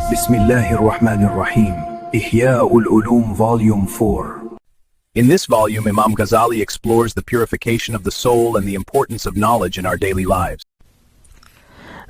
Bismillah ar-Rahman ar-Rahim. Ihya ul-Ulum Volume 4. In this volume, Imam Ghazali explores the purification of the soul and the importance of knowledge in our daily lives.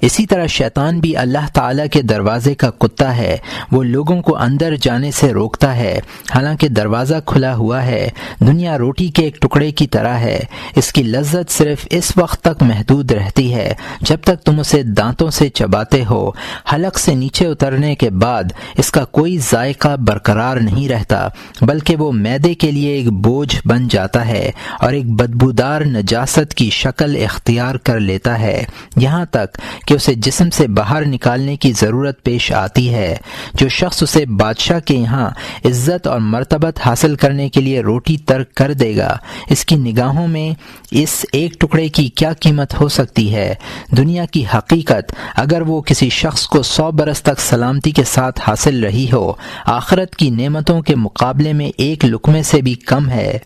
اسی طرح شیطان بھی اللہ تعالیٰ کے دروازے کا کتا ہے، وہ لوگوں کو اندر جانے سے روکتا ہے حالانکہ دروازہ کھلا ہوا ہے۔ دنیا روٹی کے ایک ٹکڑے کی طرح ہے، اس کی لذت صرف اس وقت تک محدود رہتی ہے جب تک تم اسے دانتوں سے چباتے ہو، حلق سے نیچے اترنے کے بعد اس کا کوئی ذائقہ برقرار نہیں رہتا بلکہ وہ معدے کے لیے ایک بوجھ بن جاتا ہے اور ایک بدبودار نجاست کی شکل اختیار کر لیتا ہے، یہاں تک کہ اسے جسم سے باہر نکالنے کی ضرورت پیش آتی ہے۔ جو شخص اسے بادشاہ کے یہاں عزت اور مرتبت حاصل کرنے کے لیے روٹی ترک کر دے گا، اس کی نگاہوں میں اس ایک ٹکڑے کی کیا قیمت ہو سکتی ہے؟ دنیا کی حقیقت اگر وہ کسی شخص کو 100 برس تک سلامتی کے ساتھ حاصل رہی ہو، آخرت کی نعمتوں کے مقابلے میں ایک لقمے سے بھی کم ہے،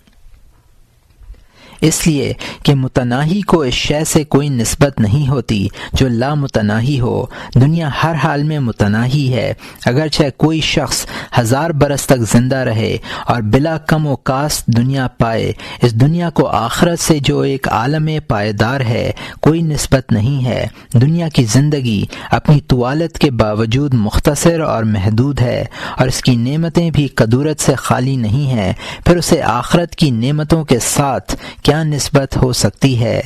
اس لیے کہ متناہی کو اس شے سے کوئی نسبت نہیں ہوتی جو لا متناہی ہو۔ دنیا ہر حال میں متناہی ہے، اگرچہ کوئی شخص 1000 برس تک زندہ رہے اور بلا کم و کاست دنیا پائے، اس دنیا کو آخرت سے جو ایک عالم پائیدار ہے کوئی نسبت نہیں ہے۔ دنیا کی زندگی اپنی طوالت کے باوجود مختصر اور محدود ہے اور اس کی نعمتیں بھی قدورت سے خالی نہیں ہیں، پھر اسے آخرت کی نعمتوں کے ساتھ کیا نسبت ہو سکتی ہے؟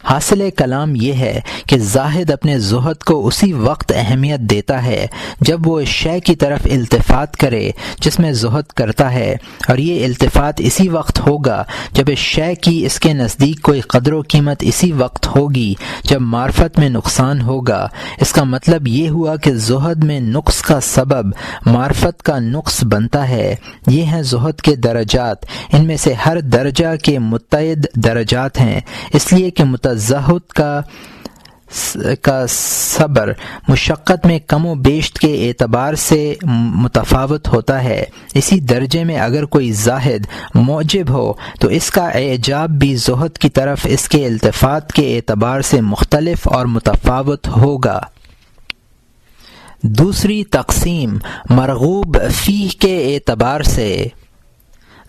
حاصل کلام یہ ہے کہ زاہد اپنے زہد کو اسی وقت اہمیت دیتا ہے جب وہ اس شے کی طرف التفات کرے جس میں زہد کرتا ہے، اور یہ التفات اسی وقت ہوگا جب اس شے کی اس کے نزدیک کوئی قدر و قیمت اسی وقت ہوگی جب معرفت میں نقصان ہوگا۔ اس کا مطلب یہ ہوا کہ زہد میں نقص کا سبب معرفت کا نقص بنتا ہے۔ یہ ہیں زہد کے درجات، ان میں سے ہر درجہ کے متعدد درجات ہیں، اس لیے کہ زہد کا صبر مشقت میں کم و بیش کے اعتبار سے متفاوت ہوتا ہے۔ اسی درجے میں اگر کوئی زاہد معجب ہو تو اس کا اعجاب بھی زہد کی طرف اس کے التفات کے اعتبار سے مختلف اور متفاوت ہوگا۔ دوسری تقسیم مرغوب فیہ کے اعتبار سے،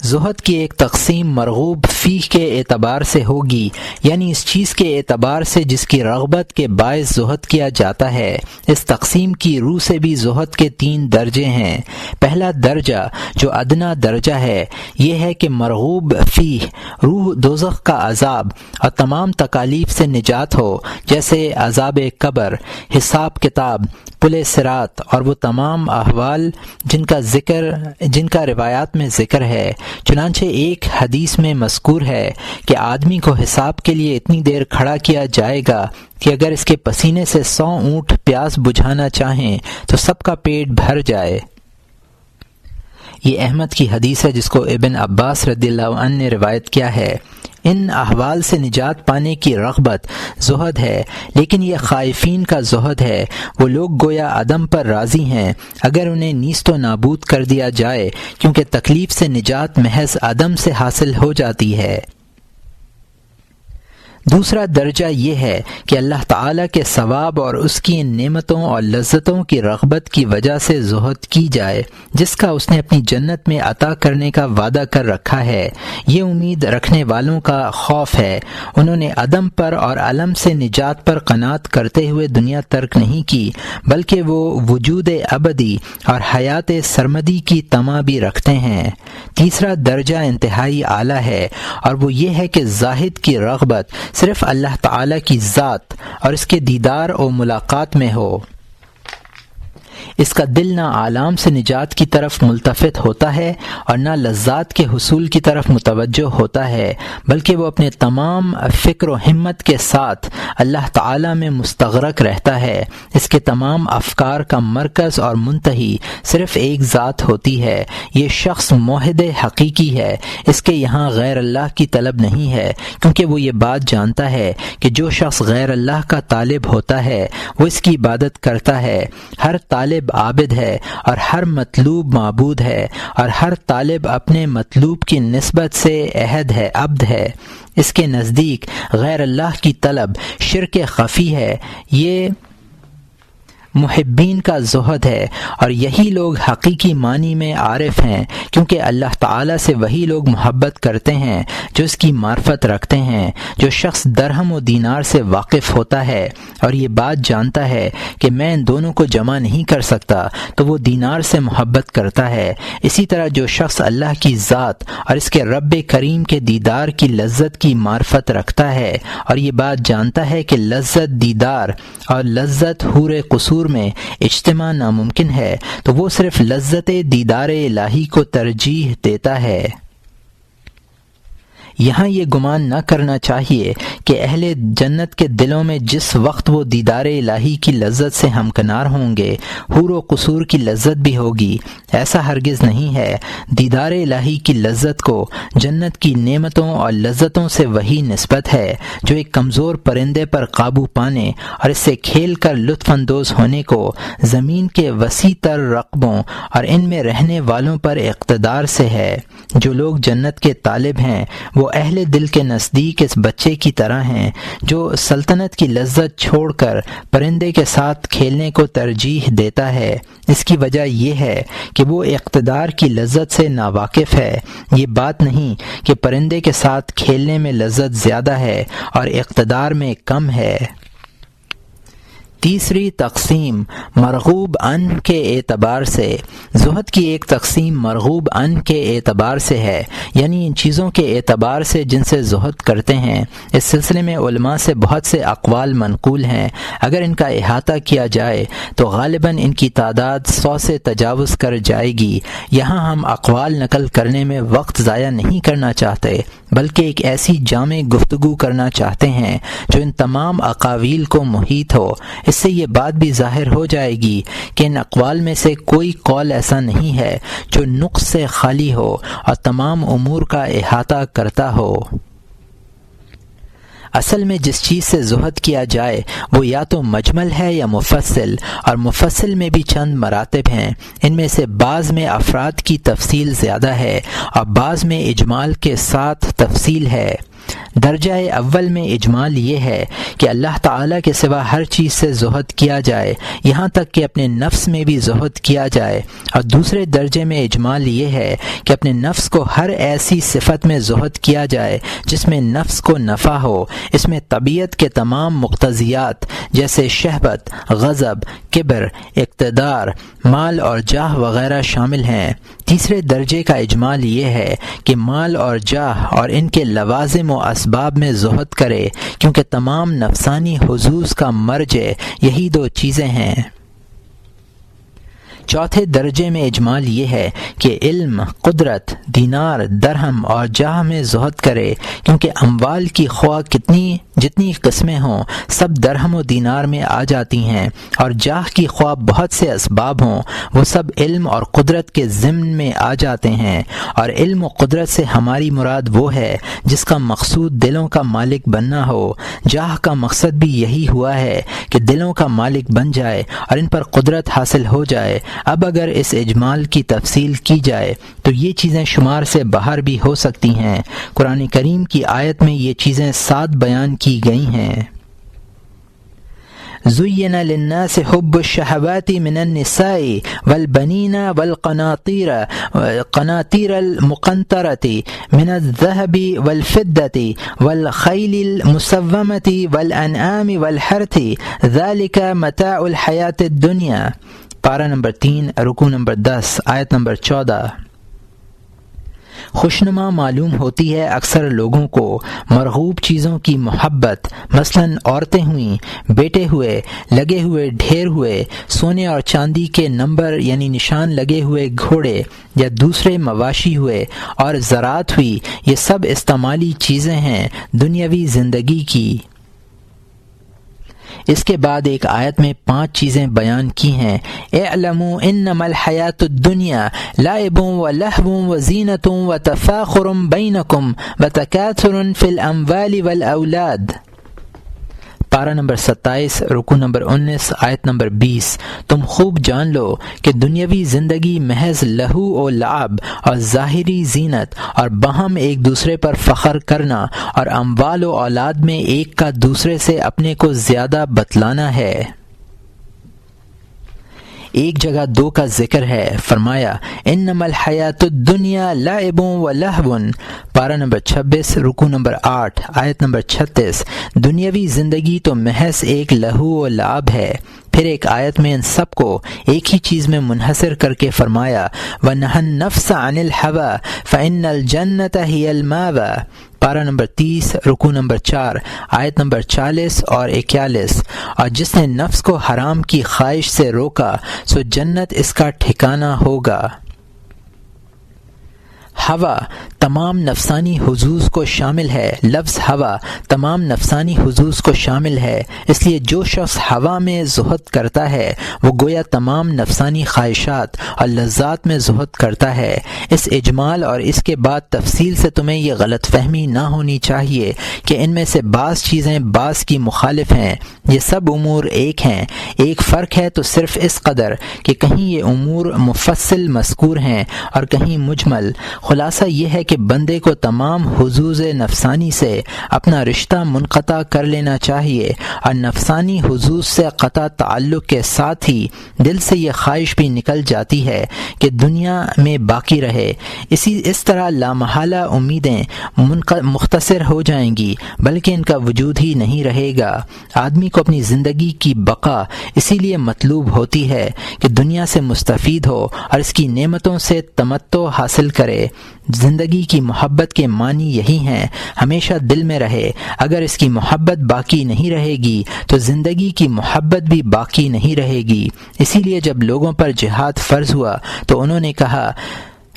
زہد کی ایک تقسیم مرغوب فیہ کے اعتبار سے ہوگی، یعنی اس چیز کے اعتبار سے جس کی رغبت کے باعث زہد کیا جاتا ہے۔ اس تقسیم کی روح سے بھی زہد کے 3 درجے ہیں۔ پہلا درجہ جو ادنا درجہ ہے یہ ہے کہ مرغوب فیہ روح دوزخ کا عذاب اور تمام تکالیف سے نجات ہو، جیسے عذاب قبر، حساب کتاب، پل صراط اور وہ تمام احوال جن کا روایات میں ذکر ہے۔ چنانچہ ایک حدیث میں مذکور ہے کہ آدمی کو حساب کے لیے اتنی دیر کھڑا کیا جائے گا کہ اگر اس کے پسینے سے 100 اونٹ پیاس بجھانا چاہیں تو سب کا پیٹ بھر جائے۔ یہ احمد کی حدیث ہے جس کو ابن عباس رضی اللہ عنہ نے روایت کیا ہے۔ ان احوال سے نجات پانے کی رغبت زہد ہے، لیکن یہ خائفین کا زہد ہے۔ وہ لوگ گویا عدم پر راضی ہیں اگر انہیں نیست و نابود کر دیا جائے، کیونکہ تکلیف سے نجات محض عدم سے حاصل ہو جاتی ہے۔ دوسرا درجہ یہ ہے کہ اللہ تعالیٰ کے ثواب اور اس کی ان نعمتوں اور لذتوں کی رغبت کی وجہ سے زہد کی جائے جس کا اس نے اپنی جنت میں عطا کرنے کا وعدہ کر رکھا ہے۔ یہ امید رکھنے والوں کا خوف ہے، انہوں نے عدم پر اور علم سے نجات پر قناعت کرتے ہوئے دنیا ترک نہیں کی، بلکہ وہ وجود ابدی اور حیات سرمدی کی طمع بھی رکھتے ہیں۔ تیسرا درجہ انتہائی اعلیٰ ہے اور وہ یہ ہے کہ زاہد کی رغبت صرف اللہ تعالیٰ کی ذات اور اس کے دیدار و ملاقات میں ہو۔ اس کا دل نہ آلام سے نجات کی طرف ملتفت ہوتا ہے اور نہ لذات کے حصول کی طرف متوجہ ہوتا ہے، بلکہ وہ اپنے تمام فکر و ہمت کے ساتھ اللہ تعالیٰ میں مستغرق رہتا ہے۔ اس کے تمام افکار کا مرکز اور منتہی صرف ایک ذات ہوتی ہے۔ یہ شخص موحد حقیقی ہے، اس کے یہاں غیر اللہ کی طلب نہیں ہے، کیونکہ وہ یہ بات جانتا ہے کہ جو شخص غیر اللہ کا طالب ہوتا ہے وہ اس کی عبادت کرتا ہے۔ ہر طالب عابد ہے اور ہر مطلوب معبود ہے، اور ہر طالب اپنے مطلوب کی نسبت سے عہد ہے، عبد ہے۔ اس کے نزدیک غیر اللہ کی طلب شرک خفی ہے۔ یہ محبین کا زہد ہے، اور یہی لوگ حقیقی معنی میں عارف ہیں، کیونکہ اللہ تعالیٰ سے وہی لوگ محبت کرتے ہیں جو اس کی معرفت رکھتے ہیں۔ جو شخص درہم و دینار سے واقف ہوتا ہے اور یہ بات جانتا ہے کہ میں ان دونوں کو جمع نہیں کر سکتا، تو وہ دینار سے محبت کرتا ہے۔ اسی طرح جو شخص اللہ کی ذات اور اس کے رب کریم کے دیدار کی لذت کی معرفت رکھتا ہے اور یہ بات جانتا ہے کہ لذت دیدار اور لذت حور قصور میں اجتماع ناممکن ہے، تو وہ صرف لذت دیدار الہی کو ترجیح دیتا ہے۔ یہاں یہ گمان نہ کرنا چاہیے کہ اہل جنت کے دلوں میں جس وقت وہ دیدار الہی کی لذت سے ہمکنار ہوں گے، حور و قصور کی لذت بھی ہوگی۔ ایسا ہرگز نہیں ہے۔ دیدار الہی کی لذت کو جنت کی نعمتوں اور لذتوں سے وہی نسبت ہے جو ایک کمزور پرندے پر قابو پانے اور اس سے کھیل کر لطف اندوز ہونے کو زمین کے وسیع تر رقبوں اور ان میں رہنے والوں پر اقتدار سے ہے۔ جو لوگ جنت کے طالب ہیں وہ اہل دل کے نزدیک اس بچے کی طرح ہیں جو سلطنت کی لذت چھوڑ کر پرندے کے ساتھ کھیلنے کو ترجیح دیتا ہے۔ اس کی وجہ یہ ہے کہ وہ اقتدار کی لذت سے ناواقف ہے۔ یہ بات نہیں کہ پرندے کے ساتھ کھیلنے میں لذت زیادہ ہے اور اقتدار میں کم ہے۔ تیسری تقسیم مرغوب ان کے اعتبار سے۔ زہد کی ایک تقسیم مرغوب ان کے اعتبار سے ہے، یعنی ان چیزوں کے اعتبار سے جن سے زہد کرتے ہیں۔ اس سلسلے میں علماء سے بہت سے اقوال منقول ہیں۔ اگر ان کا احاطہ کیا جائے تو غالباً ان کی تعداد 100 سے تجاوز کر جائے گی۔ یہاں ہم اقوال نقل کرنے میں وقت ضائع نہیں کرنا چاہتے، بلکہ ایک ایسی جامع گفتگو کرنا چاہتے ہیں جو ان تمام اقاویل کو محیط ہو۔ اس سے یہ بات بھی ظاہر ہو جائے گی کہ ان اقوال میں سے کوئی قول ایسا نہیں ہے جو نقص سے خالی ہو اور تمام امور کا احاطہ کرتا ہو۔ اصل میں جس چیز سے زہد کیا جائے وہ یا تو مجمل ہے یا مفصل، اور مفصل میں بھی چند مراتب ہیں۔ ان میں سے بعض میں افراد کی تفصیل زیادہ ہے اور بعض میں اجمال کے ساتھ تفصیل ہے۔ درجہ اول میں اجمال یہ ہے کہ اللہ تعالیٰ کے سوا ہر چیز سے زہد کیا جائے، یہاں تک کہ اپنے نفس میں بھی زہد کیا جائے، اور دوسرے درجے میں اجمال یہ ہے کہ اپنے نفس کو ہر ایسی صفت میں زہد کیا جائے جس میں نفس کو نفع ہو۔ اس میں طبیعت کے تمام مقتضیات جیسے شہوت، غضب، کبر، اقتدار، مال اور جاہ وغیرہ شامل ہیں۔ تیسرے درجے کا اجمال یہ ہے کہ مال اور جاہ اور ان کے لوازم و اسباب میں زہد کرے، کیونکہ تمام نفسانی حظوظ کا مرجع یہی دو چیزیں ہیں۔ چوتھے درجے میں اجمال یہ ہے کہ علم، قدرت، دینار، درہم اور جاہ میں زہد کرے، کیونکہ اموال کی خواہ جتنی قسمیں ہوں سب درہم و دینار میں آ جاتی ہیں، اور جاہ کی خواہ بہت سے اسباب ہوں وہ سب علم اور قدرت کے ضمن میں آ جاتے ہیں۔ اور علم و قدرت سے ہماری مراد وہ ہے جس کا مقصود دلوں کا مالک بننا ہو۔ جاہ کا مقصد بھی یہی ہوا ہے کہ دلوں کا مالک بن جائے اور ان پر قدرت حاصل ہو جائے۔ اب اگر اس اجمال کی تفصیل کی جائے تو یہ چیزیں شمار سے باہر بھی ہو سکتی ہیں۔ قرآن کریم کی آیت میں یہ چیزیں 7 بیان کی گئی ہیں۔ زُيِّنَ لِلنَّاسِ حُبُّ الشَّهَوَاتِ مِنَ النِّسَاءِ وَالْبَنِينَ وَالْقَنَاطِيرِ الْمُقَنطَرَةِ مِنَ الذَّهَبِ وَالْفِضَّةِ وَالْخَيْلِ الْمُسَوَّمَةِ وَالْأَنْعَامِ وَالْحَرْثِ ذَلِكَ مَتَاعُ الْحَيَاةِ الدُّنْيَا۔ پارہ نمبر 3، رکوع نمبر 10، آیت نمبر 14۔ خوشنما معلوم ہوتی ہے اکثر لوگوں کو مرغوب چیزوں کی محبت، مثلاً عورتیں ہوئیں، بیٹے ہوئے، لگے ہوئے ڈھیر ہوئے، سونے اور چاندی کے نمبر یعنی نشان لگے ہوئے گھوڑے یا دوسرے مواشی ہوئے، اور زراعت ہوئی۔ یہ سب استعمالی چیزیں ہیں دنیاوی زندگی کی۔ اس کے بعد ایک آیت میں 5 چیزیں بیان کی ہیں۔ اعلموا انما الحیاۃ الدنیا لعب ولہو وزینۃ وتفاخر بینکم وتکاثر فی الاموال والاولاد۔ پارہ نمبر 27، رکوع نمبر 19، آیت نمبر 20۔ تم خوب جان لو کہ دنیاوی زندگی محض لہو و لعب اور ظاہری زینت اور باہم ایک دوسرے پر فخر کرنا اور اموال و اولاد میں ایک کا دوسرے سے اپنے کو زیادہ بتلانا ہے۔ ایک جگہ 2 کا ذکر ہے، فرمایا انما الحیات الدنیا لعب و لہو، پارہ نمبر 26 رکوع نمبر 8 آیت نمبر 36، دنیاوی زندگی تو محض ایک لہو و لعب ہے۔ پھر ایک آیت میں ان سب کو ایک ہی چیز میں منحصر کر کے فرمایا وَنَهَى النَّفْسَ عَنِ الْهَوَىٰ فَإِنَّ الْجَنَّةَ هِيَ الْمَأْوَىٰ، پارہ نمبر 30 رکوع نمبر 4 آیت نمبر 40 اور 41، اور جس نے نفس کو حرام کی خواہش سے روکا سو جنت اس کا ٹھکانہ ہوگا۔ ہوا تمام نفسانی حظوظ کو شامل ہے، لفظ ہوا تمام نفسانی حظوظ کو شامل ہے، اس لیے جو شخص ہوا میں زہد کرتا ہے وہ گویا تمام نفسانی خواہشات اور لذات میں زہد کرتا ہے۔ اس اجمال اور اس کے بعد تفصیل سے تمہیں یہ غلط فہمی نہ ہونی چاہیے کہ ان میں سے بعض چیزیں بعض کی مخالف ہیں، یہ سب امور ایک ہیں، ایک فرق ہے تو صرف اس قدر کہ کہیں یہ امور مفصل مذکور ہیں اور کہیں مجمل۔ خلاصہ یہ ہے کہ بندے کو تمام حظوظ نفسانی سے اپنا رشتہ منقطع کر لینا چاہیے، اور نفسانی حظوظ سے قطع تعلق کے ساتھ ہی دل سے یہ خواہش بھی نکل جاتی ہے کہ دنیا میں باقی رہے۔ اس طرح لامحالہ امیدیں مختصر ہو جائیں گی، بلکہ ان کا وجود ہی نہیں رہے گا۔ آدمی کو اپنی زندگی کی بقا اسی لیے مطلوب ہوتی ہے کہ دنیا سے مستفید ہو اور اس کی نعمتوں سے تمتع حاصل کرے۔ زندگی کی محبت کے معنی یہی ہیں، ہمیشہ دل میں رہے۔ اگر اس کی محبت باقی نہیں رہے گی تو زندگی کی محبت بھی باقی نہیں رہے گی۔ اسی لیے جب لوگوں پر جہاد فرض ہوا تو انہوں نے کہا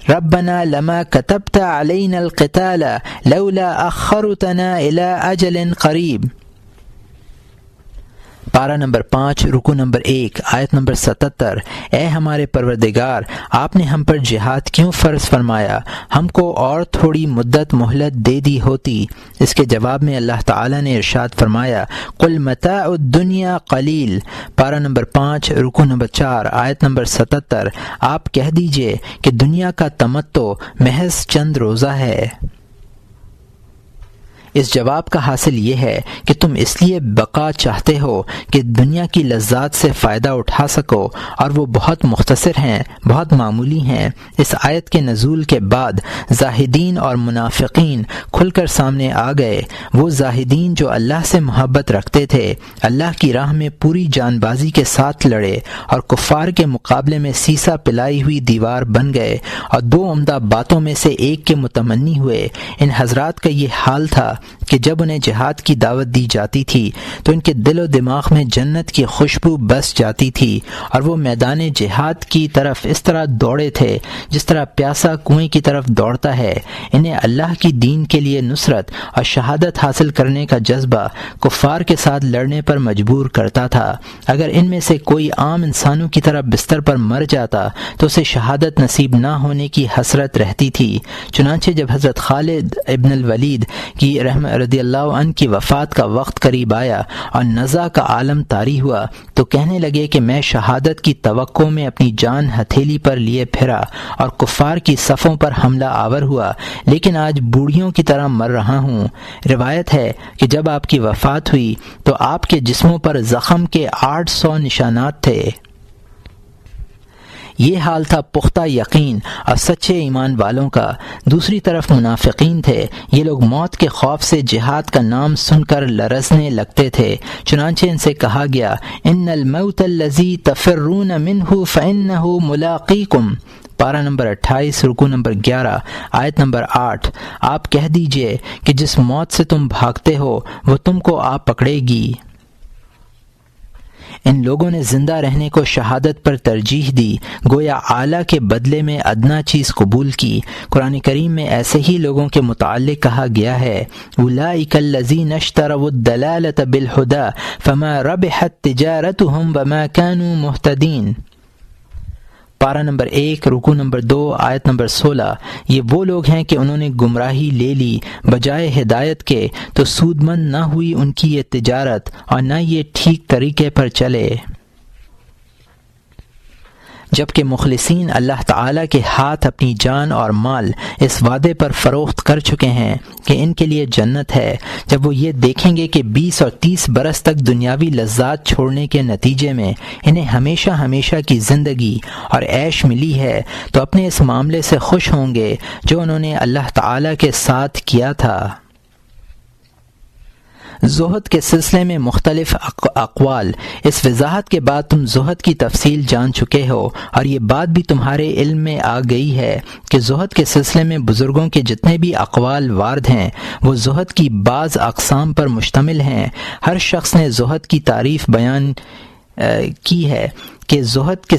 ربنا لما كتبت علينا القتال لولا اخرتنا الى اجل قریب، پارہ نمبر 5 رکوع نمبر 1 آیت نمبر 77، اے ہمارے پروردگار آپ نے ہم پر جہاد کیوں فرض فرمایا، ہم کو اور تھوڑی مدت مہلت دے دی ہوتی۔ اس کے جواب میں اللہ تعالیٰ نے ارشاد فرمایا قل متاع الدنیا قلیل، پارہ نمبر 5 رکوع نمبر 4 آیت نمبر 77، آپ کہہ دیجئے کہ دنیا کا تمتع محض چند روزہ ہے۔ اس جواب کا حاصل یہ ہے کہ تم اس لیے بقا چاہتے ہو کہ دنیا کی لذات سے فائدہ اٹھا سکو، اور وہ بہت مختصر ہیں، بہت معمولی ہیں۔ اس آیت کے نزول کے بعد زاہدین اور منافقین کھل کر سامنے آ گئے۔ وہ زاہدین جو اللہ سے محبت رکھتے تھے اللہ کی راہ میں پوری جان بازی کے ساتھ لڑے اور کفار کے مقابلے میں سیسا پلائی ہوئی دیوار بن گئے، اور 2 عمدہ باتوں میں سے ایک کے متمنی ہوئے۔ ان حضرات کا یہ حال تھا کہ جب انہیں جہاد کی دعوت دی جاتی تھی تو ان کے دل و دماغ میں جنت کی خوشبو بس جاتی تھی، اور وہ میدان جہاد کی طرف اس طرح دوڑے تھے جس طرح پیاسا کنویں کی طرف دوڑتا ہے۔ انہیں اللہ کی دین کے لیے نصرت اور شہادت حاصل کرنے کا جذبہ کفار کے ساتھ لڑنے پر مجبور کرتا تھا۔ اگر ان میں سے کوئی عام انسانوں کی طرح بستر پر مر جاتا تو اسے شہادت نصیب نہ ہونے کی حسرت رہتی تھی۔ چنانچہ جب حضرت خالد ابن الولید کی رضی اللہ عنہ کی وفات کا وقت قریب آیا اور نزع کا عالم طاری ہوا تو کہنے لگے کہ میں شہادت کی توقع میں اپنی جان ہتھیلی پر لیے پھرا اور کفار کی صفوں پر حملہ آور ہوا، لیکن آج بوڑھیوں کی طرح مر رہا ہوں۔ روایت ہے کہ جب آپ کی وفات ہوئی تو آپ کے جسموں پر زخم کے 800 نشانات تھے۔ یہ حال تھا پختہ یقین اور سچے ایمان والوں کا۔ دوسری طرف منافقین تھے، یہ لوگ موت کے خوف سے جہاد کا نام سن کر لرزنے لگتے تھے۔ چنانچہ ان سے کہا گیا ان الموت الذی تفرون منہ فانہ ملاقیکم، پارہ نمبر 28 رکوع نمبر 11 آیت نمبر 8، آپ کہہ دیجئے کہ جس موت سے تم بھاگتے ہو وہ تم کو آ پکڑے گی۔ ان لوگوں نے زندہ رہنے کو شہادت پر ترجیح دی، گویا اعلیٰ کے بدلے میں ادنا چیز قبول کی۔ قرآن کریم میں ایسے ہی لوگوں کے متعلق کہا گیا ہے اولئک الذین اشتروا الضلالۃ بالہدی فما ربحت تجارتهم وما كانوا مہتدین، پارہ نمبر 1 رکوع نمبر 2 آیت نمبر 16۔ یہ وہ لوگ ہیں کہ انہوں نے گمراہی لے لی بجائے ہدایت کے تو سود مند نہ ہوئی ان کی یہ تجارت اور نہ یہ ٹھیک طریقے پر چلے۔ جبکہ مخلصین اللہ تعالیٰ کے ہاتھ اپنی جان اور مال اس وعدے پر فروخت کر چکے ہیں کہ ان کے لیے جنت ہے۔ جب وہ یہ دیکھیں گے کہ 20 اور 30 برس تک دنیاوی لذات چھوڑنے کے نتیجے میں انہیں ہمیشہ ہمیشہ کی زندگی اور عیش ملی ہے تو اپنے اس معاملے سے خوش ہوں گے جو انہوں نے اللہ تعالیٰ کے ساتھ کیا تھا۔ زہد کے سلسلے میں مختلف اقوال۔ اس وضاحت کے بعد تم زہد کی تفصیل جان چکے ہو اور یہ بات بھی تمہارے علم میں آ گئی ہے کہ زہد کے سلسلے میں بزرگوں کے جتنے بھی اقوال وارد ہیں وہ زہد کی بعض اقسام پر مشتمل ہیں۔ ہر شخص نے زہد کی تعریف بیان کی ہے کہ زہد کے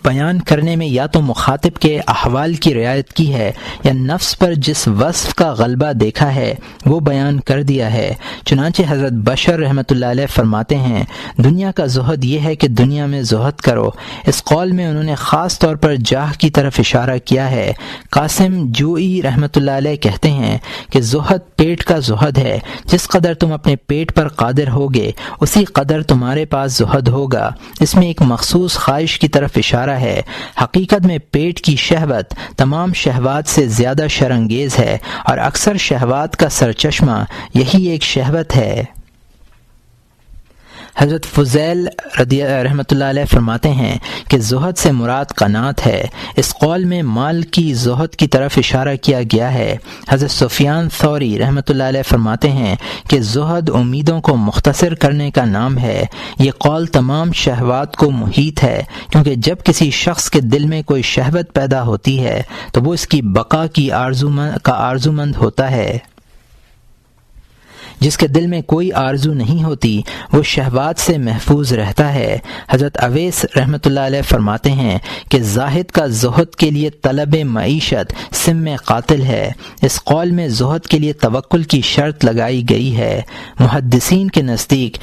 بیان کرنے میں یا تو مخاطب کے احوال کی رعایت کی ہے یا نفس پر جس وصف کا غلبہ دیکھا ہے وہ بیان کر دیا ہے۔ چنانچہ حضرت بشر رحمۃ اللہ علیہ فرماتے ہیں دنیا کا زہد یہ ہے کہ دنیا میں زہد کرو۔ اس قول میں انہوں نے خاص طور پر جاہ کی طرف اشارہ کیا ہے۔ قاسم جوئی رحمۃ اللہ علیہ کہتے ہیں کہ زہد پیٹ کا زہد ہے، جس قدر تم اپنے پیٹ پر قادر ہوگے اسی قدر تمہارے پاس زہد ہوگا۔ اس میں ایک مخصوص خواہش کی طرف اشارہ ہے۔ حقیقت میں پیٹ کی شہوت تمام شہوات سے زیادہ شرانگیز ہے اور اکثر شہوات کا سرچشمہ یہی ایک شہوت ہے۔ حضرت فضیل رحمۃ اللہ علیہ فرماتے ہیں کہ زہد سے مراد قناعت ہے۔ اس قول میں مال کی زہد کی طرف اشارہ کیا گیا ہے۔ حضرت سفیان ثوری رحمۃ اللہ علیہ فرماتے ہیں کہ زہد امیدوں کو مختصر کرنے کا نام ہے۔ یہ قول تمام شہوات کو محیط ہے، کیونکہ جب کسی شخص کے دل میں کوئی شہوت پیدا ہوتی ہے تو وہ اس کی بقا کی آرزومند ہوتا ہے۔ جس کے دل میں کوئی آرزو نہیں ہوتی وہ شہوات سے محفوظ رہتا ہے۔ حضرت اویس رحمۃ اللہ علیہ فرماتے ہیں کہ زاہد کا زہد کے لیے طلب معیشت سم قاتل ہے۔ اس قول میں زہد کے لیے توکل کی شرط لگائی گئی ہے۔ محدثین کے نزدیک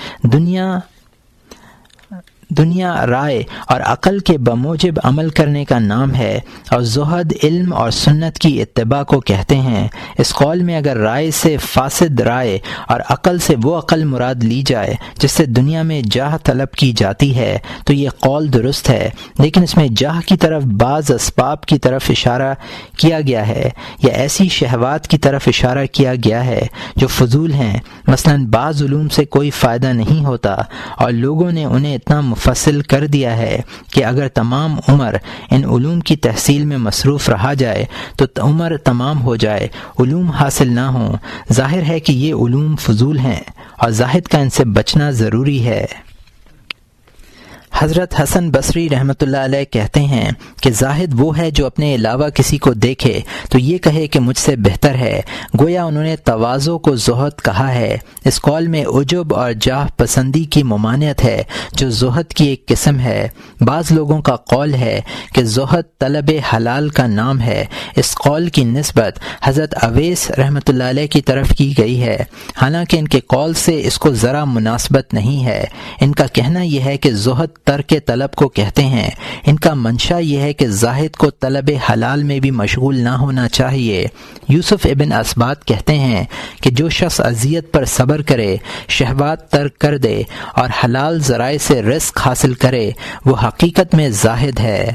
دنیا رائے اور عقل کے بموجب عمل کرنے کا نام ہے اور زہد علم اور سنت کی اتباع کو کہتے ہیں۔ اس قول میں اگر رائے سے فاسد رائے اور عقل سے وہ عقل مراد لی جائے جس سے دنیا میں جاہ طلب کی جاتی ہے تو یہ قول درست ہے، لیکن اس میں جاہ کی طرف بعض اسباب کی طرف اشارہ کیا گیا ہے یا ایسی شہوات کی طرف اشارہ کیا گیا ہے جو فضول ہیں۔ مثلا بعض علوم سے کوئی فائدہ نہیں ہوتا اور لوگوں نے انہیں اتنا مفصل کر دیا ہے کہ اگر تمام عمر ان علوم کی تحصیل میں مصروف رہا جائے تو عمر تمام ہو جائے، علوم حاصل نہ ہوں۔ ظاہر ہے کہ یہ علوم فضول ہیں اور زاہد کا ان سے بچنا ضروری ہے۔ حضرت حسن بصری رحمۃ اللہ علیہ کہتے ہیں کہ زاہد وہ ہے جو اپنے علاوہ کسی کو دیکھے تو یہ کہے کہ مجھ سے بہتر ہے۔ گویا انہوں نے تواضع کو زہد کہا ہے۔ اس قول میں عجب اور جاہ پسندی کی ممانعت ہے جو زہد کی ایک قسم ہے۔ بعض لوگوں کا قول ہے کہ زہد طلب حلال کا نام ہے۔ اس قول کی نسبت حضرت اویس رحمۃ اللہ علیہ کی طرف کی گئی ہے، حالانکہ ان کے قول سے اس کو ذرا مناسبت نہیں ہے۔ ان کا کہنا یہ ہے کہ زہد ترک طلب کو کہتے ہیں۔ ان کا منشا یہ ہے کہ زاہد کو طلب حلال میں بھی مشغول نہ ہونا چاہیے۔ یوسف ابن اسبات کہتے ہیں کہ جو شخص اذیت پر صبر کرے، شہوات ترک کر دے اور حلال ذرائع سے رزق حاصل کرے وہ حقیقت میں زاہد ہے۔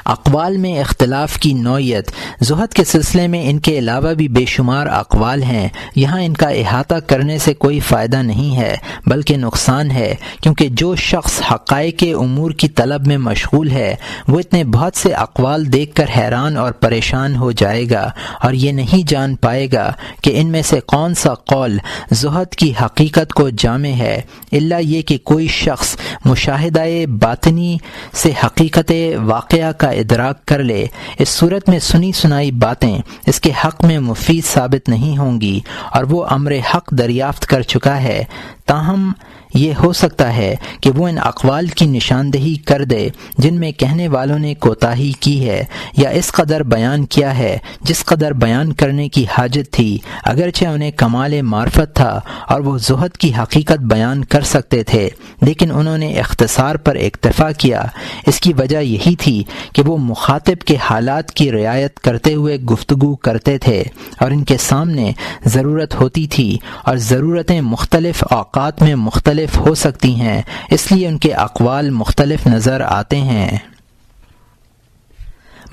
اقوال میں اختلاف کی نوعیت۔ زہد کے سلسلے میں ان کے علاوہ بھی بے شمار اقوال ہیں۔ یہاں ان کا احاطہ کرنے سے کوئی فائدہ نہیں ہے بلکہ نقصان ہے، کیونکہ جو شخص حقائق امور کی طلب میں مشغول ہے وہ اتنے بہت سے اقوال دیکھ کر حیران اور پریشان ہو جائے گا اور یہ نہیں جان پائے گا کہ ان میں سے کون سا قول زہد کی حقیقت کو جامع ہے، الا یہ کہ کوئی شخص مشاہدہ باطنی سے حقیقت واقعہ کا ادراک کر لے۔ اس صورت میں سنی سنائی باتیں اس کے حق میں مفید ثابت نہیں ہوں گی اور وہ امر حق دریافت کر چکا ہے۔ تاہم یہ ہو سکتا ہے کہ وہ ان اقوال کی نشاندہی کر دے جن میں کہنے والوں نے کوتاہی کی ہے، یا اس قدر بیان کیا ہے جس قدر بیان کرنے کی حاجت تھی، اگرچہ انہیں کمال معرفت تھا اور وہ زہد کی حقیقت بیان کر سکتے تھے، لیکن انہوں نے اختصار پر اکتفا کیا۔ اس کی وجہ یہی تھی کہ وہ مخاطب کے حالات کی رعایت کرتے ہوئے گفتگو کرتے تھے اور ان کے سامنے ضرورت ہوتی تھی اور ضرورتیں مختلف اوقات میں مختلف ہو سکتی ہیں، اس لیے ان کے اقوال مختلف نظر آتے ہیں۔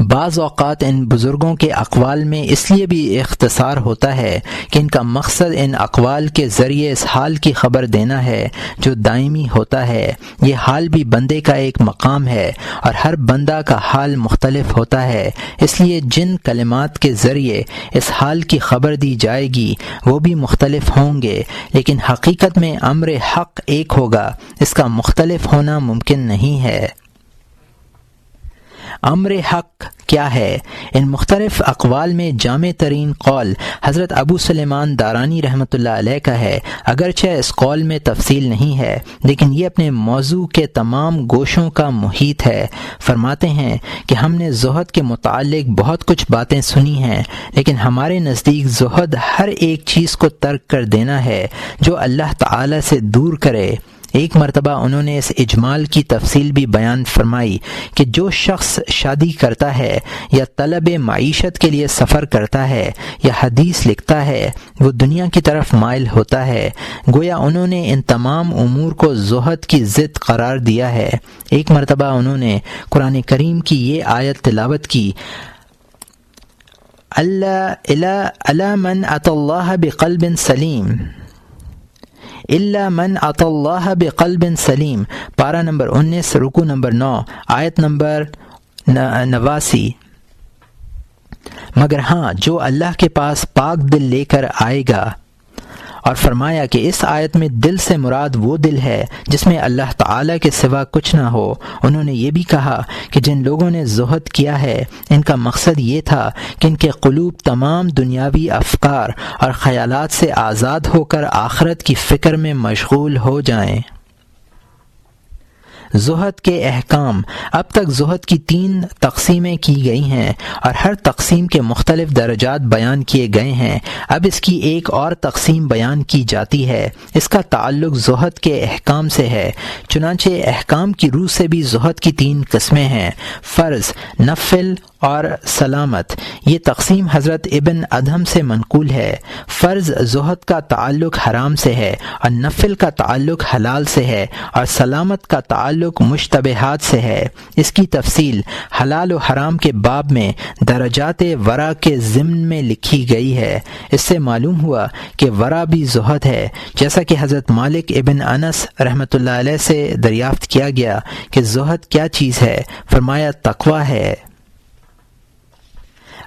بعض اوقات ان بزرگوں کے اقوال میں اس لیے بھی اختصار ہوتا ہے کہ ان کا مقصد ان اقوال کے ذریعے اس حال کی خبر دینا ہے جو دائمی ہوتا ہے۔ یہ حال بھی بندے کا ایک مقام ہے اور ہر بندہ کا حال مختلف ہوتا ہے، اس لیے جن کلمات کے ذریعے اس حال کی خبر دی جائے گی وہ بھی مختلف ہوں گے، لیکن حقیقت میں امر حق ایک ہوگا، اس کا مختلف ہونا ممکن نہیں ہے۔ امر حق کیا ہے؟ ان مختلف اقوال میں جامع ترین قول حضرت ابو سلیمان دارانی رحمۃ اللہ علیہ کا ہے، اگرچہ اس قول میں تفصیل نہیں ہے لیکن یہ اپنے موضوع کے تمام گوشوں کا محیط ہے۔ فرماتے ہیں کہ ہم نے زہد کے متعلق بہت کچھ باتیں سنی ہیں، لیکن ہمارے نزدیک زہد ہر ایک چیز کو ترک کر دینا ہے جو اللہ تعالی سے دور کرے۔ ایک مرتبہ انہوں نے اس اجمال کی تفصیل بھی بیان فرمائی کہ جو شخص شادی کرتا ہے یا طلب معیشت کے لیے سفر کرتا ہے یا حدیث لکھتا ہے وہ دنیا کی طرف مائل ہوتا ہے۔ گویا انہوں نے ان تمام امور کو زہد کی ضد قرار دیا ہے۔ ایک مرتبہ انہوں نے قرآن کریم کی یہ آیت تلاوت کی، الا من اتى الله بقلب سلیم، الا من اتى الله بقلب سلیم، پارہ نمبر 19 رکوع نمبر 9 آیت نمبر 89۔ مگر ہاں جو اللہ کے پاس پاک دل لے کر آئے گا، اور فرمایا کہ اس آیت میں دل سے مراد وہ دل ہے جس میں اللہ تعالی کے سوا کچھ نہ ہو۔ انہوں نے یہ بھی کہا کہ جن لوگوں نے زہد کیا ہے ان کا مقصد یہ تھا کہ ان کے قلوب تمام دنیاوی افکار اور خیالات سے آزاد ہو کر آخرت کی فکر میں مشغول ہو جائیں۔ زہد کے احکام۔ اب تک زہد کی 3 تقسیمیں کی گئی ہیں اور ہر تقسیم کے مختلف درجات بیان کیے گئے ہیں۔ اب اس کی ایک اور تقسیم بیان کی جاتی ہے، اس کا تعلق زہد کے احکام سے ہے۔ چنانچہ احکام کی روح سے بھی زہد کی 3 قسمیں ہیں، فرض، نفل اور سلامت۔ یہ تقسیم حضرت ابن ادہم سے منقول ہے۔ فرض زہد کا تعلق حرام سے ہے اور نفل کا تعلق حلال سے ہے اور سلامت کا تعلق مشتبہات سے ہے۔ اس کی تفصیل حلال و حرام کے باب میں درجات ورع کے ضمن میں لکھی گئی ہے۔ اس سے معلوم ہوا کہ ورع بھی زہد ہے، جیسا کہ حضرت مالک ابن انس رحمۃ اللہ علیہ سے دریافت کیا گیا کہ زہد کیا چیز ہے، فرمایا تقویٰ ہے۔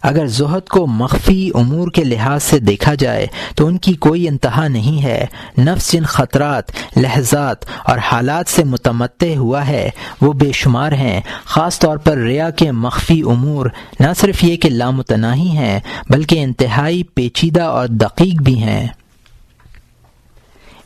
اگر زہد کو مخفی امور کے لحاظ سے دیکھا جائے تو ان کی کوئی انتہا نہیں ہے۔ نفس جن خطرات، لحظات اور حالات سے متمتع ہوا ہے وہ بے شمار ہیں۔ خاص طور پر ریا کے مخفی امور نہ صرف یہ کہ لامتناہی ہیں بلکہ انتہائی پیچیدہ اور دقیق بھی ہیں۔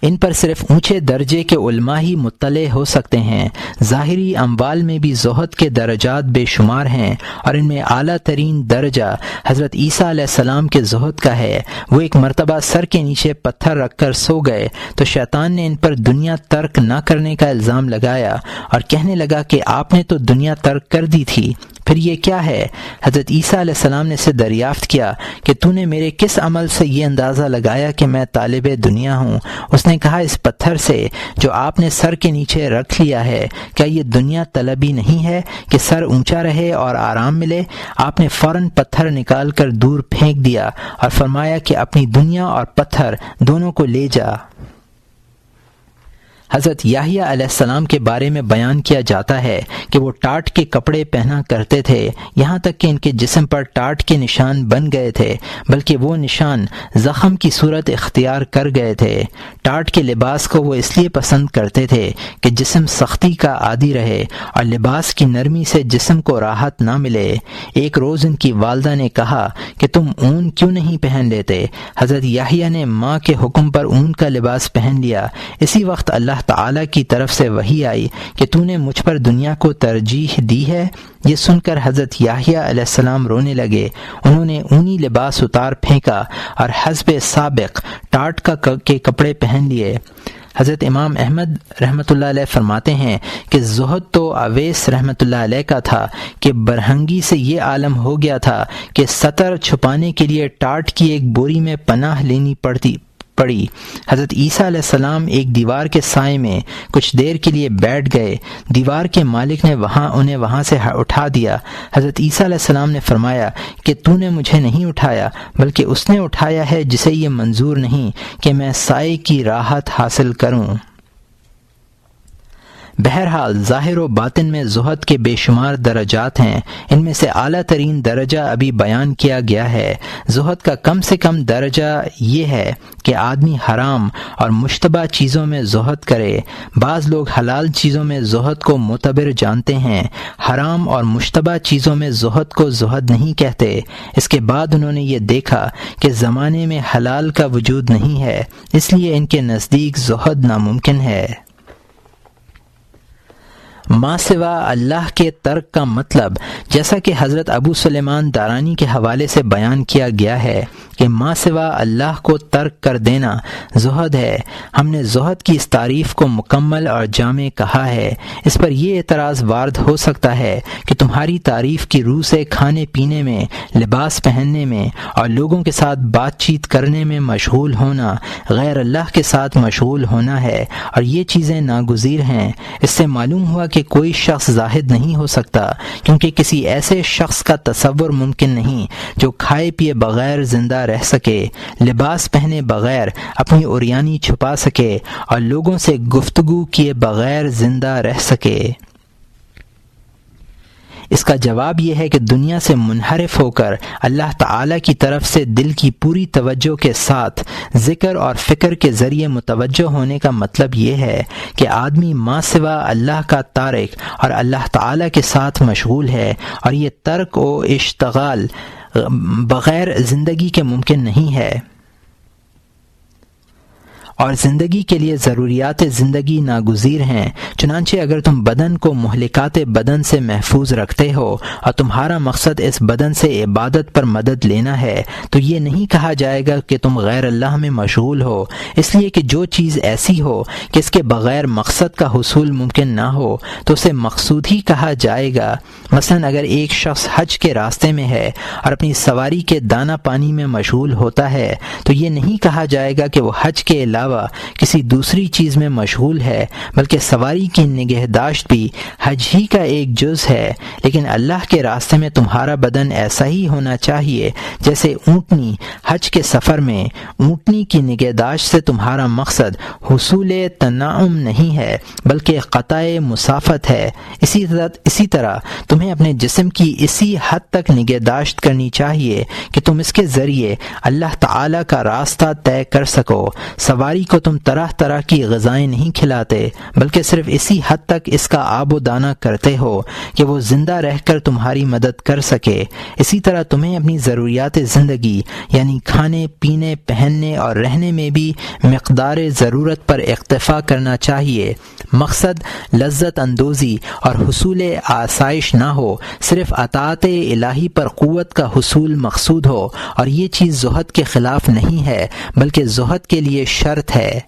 ان پر صرف اونچے درجے کے علماء ہی مطلع ہو سکتے ہیں۔ ظاہری اموال میں بھی زہد کے درجات بے شمار ہیں اور ان میں اعلیٰ ترین درجہ حضرت عیسیٰ علیہ السلام کے زہد کا ہے۔ وہ ایک مرتبہ سر کے نیچے پتھر رکھ کر سو گئے تو شیطان نے ان پر دنیا ترک نہ کرنے کا الزام لگایا اور کہنے لگا کہ آپ نے تو دنیا ترک کر دی تھی، پھر یہ کیا ہے؟ حضرت عیسیٰ علیہ السلام نے اسے دریافت کیا کہ تو نے میرے کس عمل سے یہ اندازہ لگایا کہ میں طالب دنیا ہوں؟ اس نے کہا اس پتھر سے جو آپ نے سر کے نیچے رکھ لیا ہے، کیا یہ دنیا طلبی نہیں ہے کہ سر اونچا رہے اور آرام ملے؟ آپ نے فوراً پتھر نکال کر دور پھینک دیا اور فرمایا کہ اپنی دنیا اور پتھر دونوں کو لے جا۔ حضرت یحییٰ علیہ السلام کے بارے میں بیان کیا جاتا ہے کہ وہ ٹاٹ کے کپڑے پہنا کرتے تھے، یہاں تک کہ ان کے جسم پر ٹاٹ کے نشان بن گئے تھے، بلکہ وہ نشان زخم کی صورت اختیار کر گئے تھے۔ ٹاٹ کے لباس کو وہ اس لیے پسند کرتے تھے کہ جسم سختی کا عادی رہے اور لباس کی نرمی سے جسم کو راحت نہ ملے۔ ایک روز ان کی والدہ نے کہا کہ تم اون کیوں نہیں پہن لیتے؟ حضرت یحییٰ نے ماں کے حکم پر اون کا لباس پہن لیا۔ اسی وقت اللہ تعالی کی طرف سے وحی آئی کہ تو نے مجھ پر دنیا کو ترجیح دی ہے۔ یہ سن کر حضرت یحییٰ علیہ السلام رونے لگے۔ انہوں نے اونی لباس اتار پھینکا اور حسب سابق ٹاٹ کے کپڑے پہن لیے۔ حضرت امام احمد رحمۃ اللہ علیہ فرماتے ہیں کہ زہد تو اویس رحمۃ اللہ علیہ کا تھا کہ برہنگی سے یہ عالم ہو گیا تھا کہ ستر چھپانے کے لیے ٹاٹ کی ایک بوری میں پناہ لینی پڑی۔ حضرت عیسیٰ علیہ السلام ایک دیوار کے سائے میں کچھ دیر کے لیے بیٹھ گئے۔ دیوار کے مالک نے انہیں وہاں سے اٹھا دیا۔ حضرت عیسیٰ علیہ السلام نے فرمایا کہ تو نے مجھے نہیں اٹھایا، بلکہ اس نے اٹھایا ہے جسے یہ منظور نہیں کہ میں سائے کی راحت حاصل کروں۔ بہرحال ظاہر و باطن میں زہد کے بے شمار درجات ہیں، ان میں سے اعلیٰ ترین درجہ ابھی بیان کیا گیا ہے۔ زہد کا کم سے کم درجہ یہ ہے کہ آدمی حرام اور مشتبہ چیزوں میں زہد کرے۔ بعض لوگ حلال چیزوں میں زہد کو معتبر جانتے ہیں، حرام اور مشتبہ چیزوں میں زہد کو زہد نہیں کہتے۔ اس کے بعد انہوں نے یہ دیکھا کہ زمانے میں حلال کا وجود نہیں ہے، اس لیے ان کے نزدیک زہد ناممکن ہے۔ ما سوا اللہ کے ترک کا مطلب، جیسا کہ حضرت ابو سلیمان دارانی کے حوالے سے بیان کیا گیا ہے کہ ما سوا اللہ کو ترک کر دینا زہد ہے۔ ہم نے زہد کی اس تعریف کو مکمل اور جامع کہا ہے۔ اس پر یہ اعتراض وارد ہو سکتا ہے کہ تمہاری تعریف کی روح سے کھانے پینے میں، لباس پہننے میں اور لوگوں کے ساتھ بات چیت کرنے میں مشغول ہونا غیر اللہ کے ساتھ مشغول ہونا ہے، اور یہ چیزیں ناگزیر ہیں۔ اس سے معلوم ہوا کہ کوئی شخص زاہد نہیں ہو سکتا، کیونکہ کسی ایسے شخص کا تصور ممکن نہیں جو کھائے پیے بغیر زندہ رہ سکے، لباس پہنے بغیر اپنی عریانی چھپا سکے اور لوگوں سے گفتگو کیے بغیر زندہ رہ سکے۔ اس کا جواب یہ ہے کہ دنیا سے منحرف ہو کر اللہ تعالی کی طرف سے دل کی پوری توجہ کے ساتھ ذکر اور فکر کے ذریعے متوجہ ہونے کا مطلب یہ ہے کہ آدمی ما سوا اللہ کا تارک اور اللہ تعالی کے ساتھ مشغول ہے، اور یہ ترک و اشتغال بغیر زندگی کے ممکن نہیں ہے، اور زندگی کے لیے ضروریات زندگی ناگزیر ہیں۔ چنانچہ اگر تم بدن کو مہلکات بدن سے محفوظ رکھتے ہو اور تمہارا مقصد اس بدن سے عبادت پر مدد لینا ہے، تو یہ نہیں کہا جائے گا کہ تم غیر اللہ میں مشغول ہو، اس لیے کہ جو چیز ایسی ہو کہ اس کے بغیر مقصد کا حصول ممکن نہ ہو تو اسے مقصود ہی کہا جائے گا۔ مثلا اگر ایک شخص حج کے راستے میں ہے اور اپنی سواری کے دانہ پانی میں مشغول ہوتا ہے تو یہ نہیں کہا جائے گا کہ وہ حج کے علاوہ کسی دوسری چیز میں مشغول ہے، بلکہ سواری کی نگہداشت بھی حج ہی کا ایک جز ہے۔ لیکن اللہ کے راستے میں تمہارا بدن ایسا ہی ہونا چاہیے جیسے اونٹنی حج کے سفر میں۔ اونٹنی کی نگہداشت سے تمہارا مقصد حصول تنعم نہیں ہے بلکہ قطع مسافت ہے۔ اسی طرح تمہیں اپنے جسم کی اسی حد تک نگہداشت کرنی چاہیے کہ تم اس کے ذریعے اللہ تعالی کا راستہ طے کر سکو۔ سواری کو تم طرح طرح کی غذائیں نہیں کھلاتے بلکہ صرف اسی حد تک اس کا آب و دانہ کرتے ہو کہ وہ زندہ رہ کر تمہاری مدد کر سکے۔ اسی طرح تمہیں اپنی ضروریات زندگی یعنی کھانے پینے پہننے اور رہنے میں بھی مقدار ضرورت پر اکتفا کرنا چاہیے۔ مقصد لذت اندوزی اور حصول آسائش نہ ہو، صرف اطاعت الہی پر قوت کا حصول مقصود ہو، اور یہ چیز زہد کے خلاف نہیں ہے بلکہ زہد کے لیے شرط ہے۔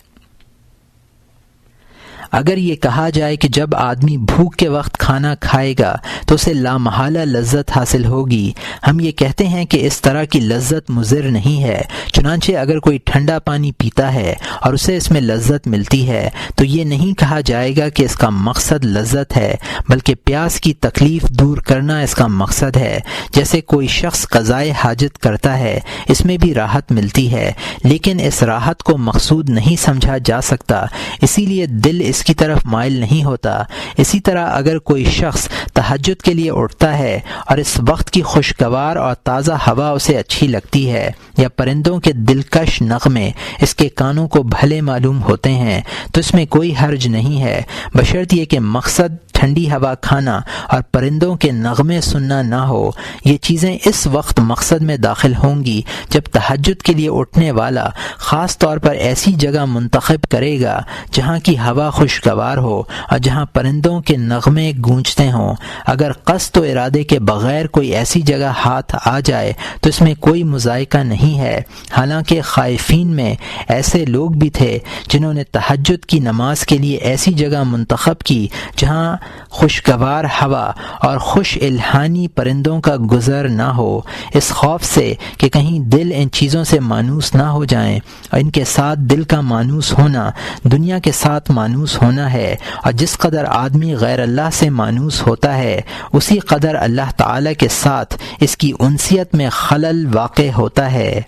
اگر یہ کہا جائے کہ جب آدمی بھوک کے وقت کھانا کھائے گا تو اسے لامحالہ لذت حاصل ہوگی، ہم یہ کہتے ہیں کہ اس طرح کی لذت مضر نہیں ہے۔ چنانچہ اگر کوئی ٹھنڈا پانی پیتا ہے اور اسے اس میں لذت ملتی ہے تو یہ نہیں کہا جائے گا کہ اس کا مقصد لذت ہے بلکہ پیاس کی تکلیف دور کرنا اس کا مقصد ہے۔ جیسے کوئی شخص قضائے حاجت کرتا ہے، اس میں بھی راحت ملتی ہے، لیکن اس راحت کو مقصود نہیں سمجھا جا سکتا، اسی لیے دل اس کی طرف مائل نہیں ہوتا۔ اسی طرح اگر کوئی شخص تہجد کے لیے اٹھتا ہے اور اس وقت کی خوشگوار اور تازہ ہوا اسے اچھی لگتی ہے یا پرندوں کے دلکش نغمے اس کے کانوں کو بھلے معلوم ہوتے ہیں تو اس میں کوئی حرج نہیں ہے، بشرط یہ کہ مقصد ٹھنڈی ہوا کھانا اور پرندوں کے نغمے سننا نہ ہو۔ یہ چیزیں اس وقت مقصد میں داخل ہوں گی جب تہجد کے لیے اٹھنے والا خاص طور پر ایسی جگہ منتخب کرے گا جہاں کی ہوا خوشگوار ہو اور جہاں پرندوں کے نغمے گونجتے ہوں۔ اگر قصد و ارادے کے بغیر کوئی ایسی جگہ ہاتھ آ جائے تو اس میں کوئی مذائقہ نہیں ہے۔ حالانکہ خائفین میں ایسے لوگ بھی تھے جنہوں نے تہجد کی نماز کے لیے ایسی جگہ منتخب کی جہاں خوشگوار ہوا اور خوش الہانی پرندوں کا گزر نہ ہو، اس خوف سے کہ کہیں دل ان چیزوں سے مانوس نہ ہو جائیں، اور ان کے ساتھ دل کا مانوس ہونا دنیا کے ساتھ مانوس ہونا ہے، اور جس قدر آدمی غیر اللہ سے مانوس ہوتا ہے اسی قدر اللہ تعالی کے ساتھ اس کی انسیت میں خلل واقع ہوتا ہے۔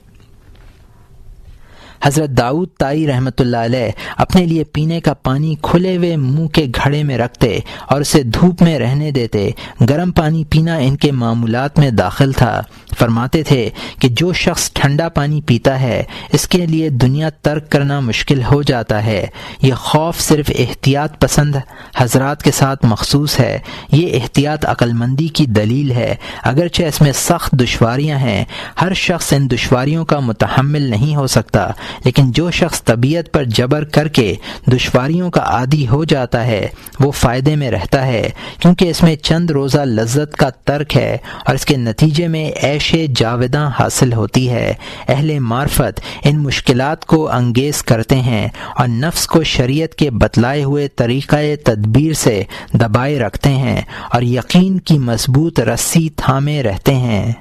حضرت داؤد طائی رحمۃ اللہ علیہ اپنے لیے پینے کا پانی کھلے ہوئے منہ کے گھڑے میں رکھتے اور اسے دھوپ میں رہنے دیتے۔ گرم پانی پینا ان کے معمولات میں داخل تھا۔ فرماتے تھے کہ جو شخص ٹھنڈا پانی پیتا ہے اس کے لیے دنیا ترک کرنا مشکل ہو جاتا ہے۔ یہ خوف صرف احتیاط پسند حضرات کے ساتھ مخصوص ہے۔ یہ احتیاط عقل مندی کی دلیل ہے، اگرچہ اس میں سخت دشواریاں ہیں۔ ہر شخص ان دشواریوں کا متحمل نہیں ہو سکتا، لیکن جو شخص طبیعت پر جبر کر کے دشواریوں کا عادی ہو جاتا ہے وہ فائدے میں رہتا ہے، کیونکہ اس میں چند روزہ لذت کا ترک ہے اور اس کے نتیجے میں عیش جاوداں حاصل ہوتی ہے۔ اہل معرفت ان مشکلات کو انگیز کرتے ہیں اور نفس کو شریعت کے بتلائے ہوئے طریقہ تدبیر سے دبائے رکھتے ہیں اور یقین کی مضبوط رسی تھامے رہتے ہیں۔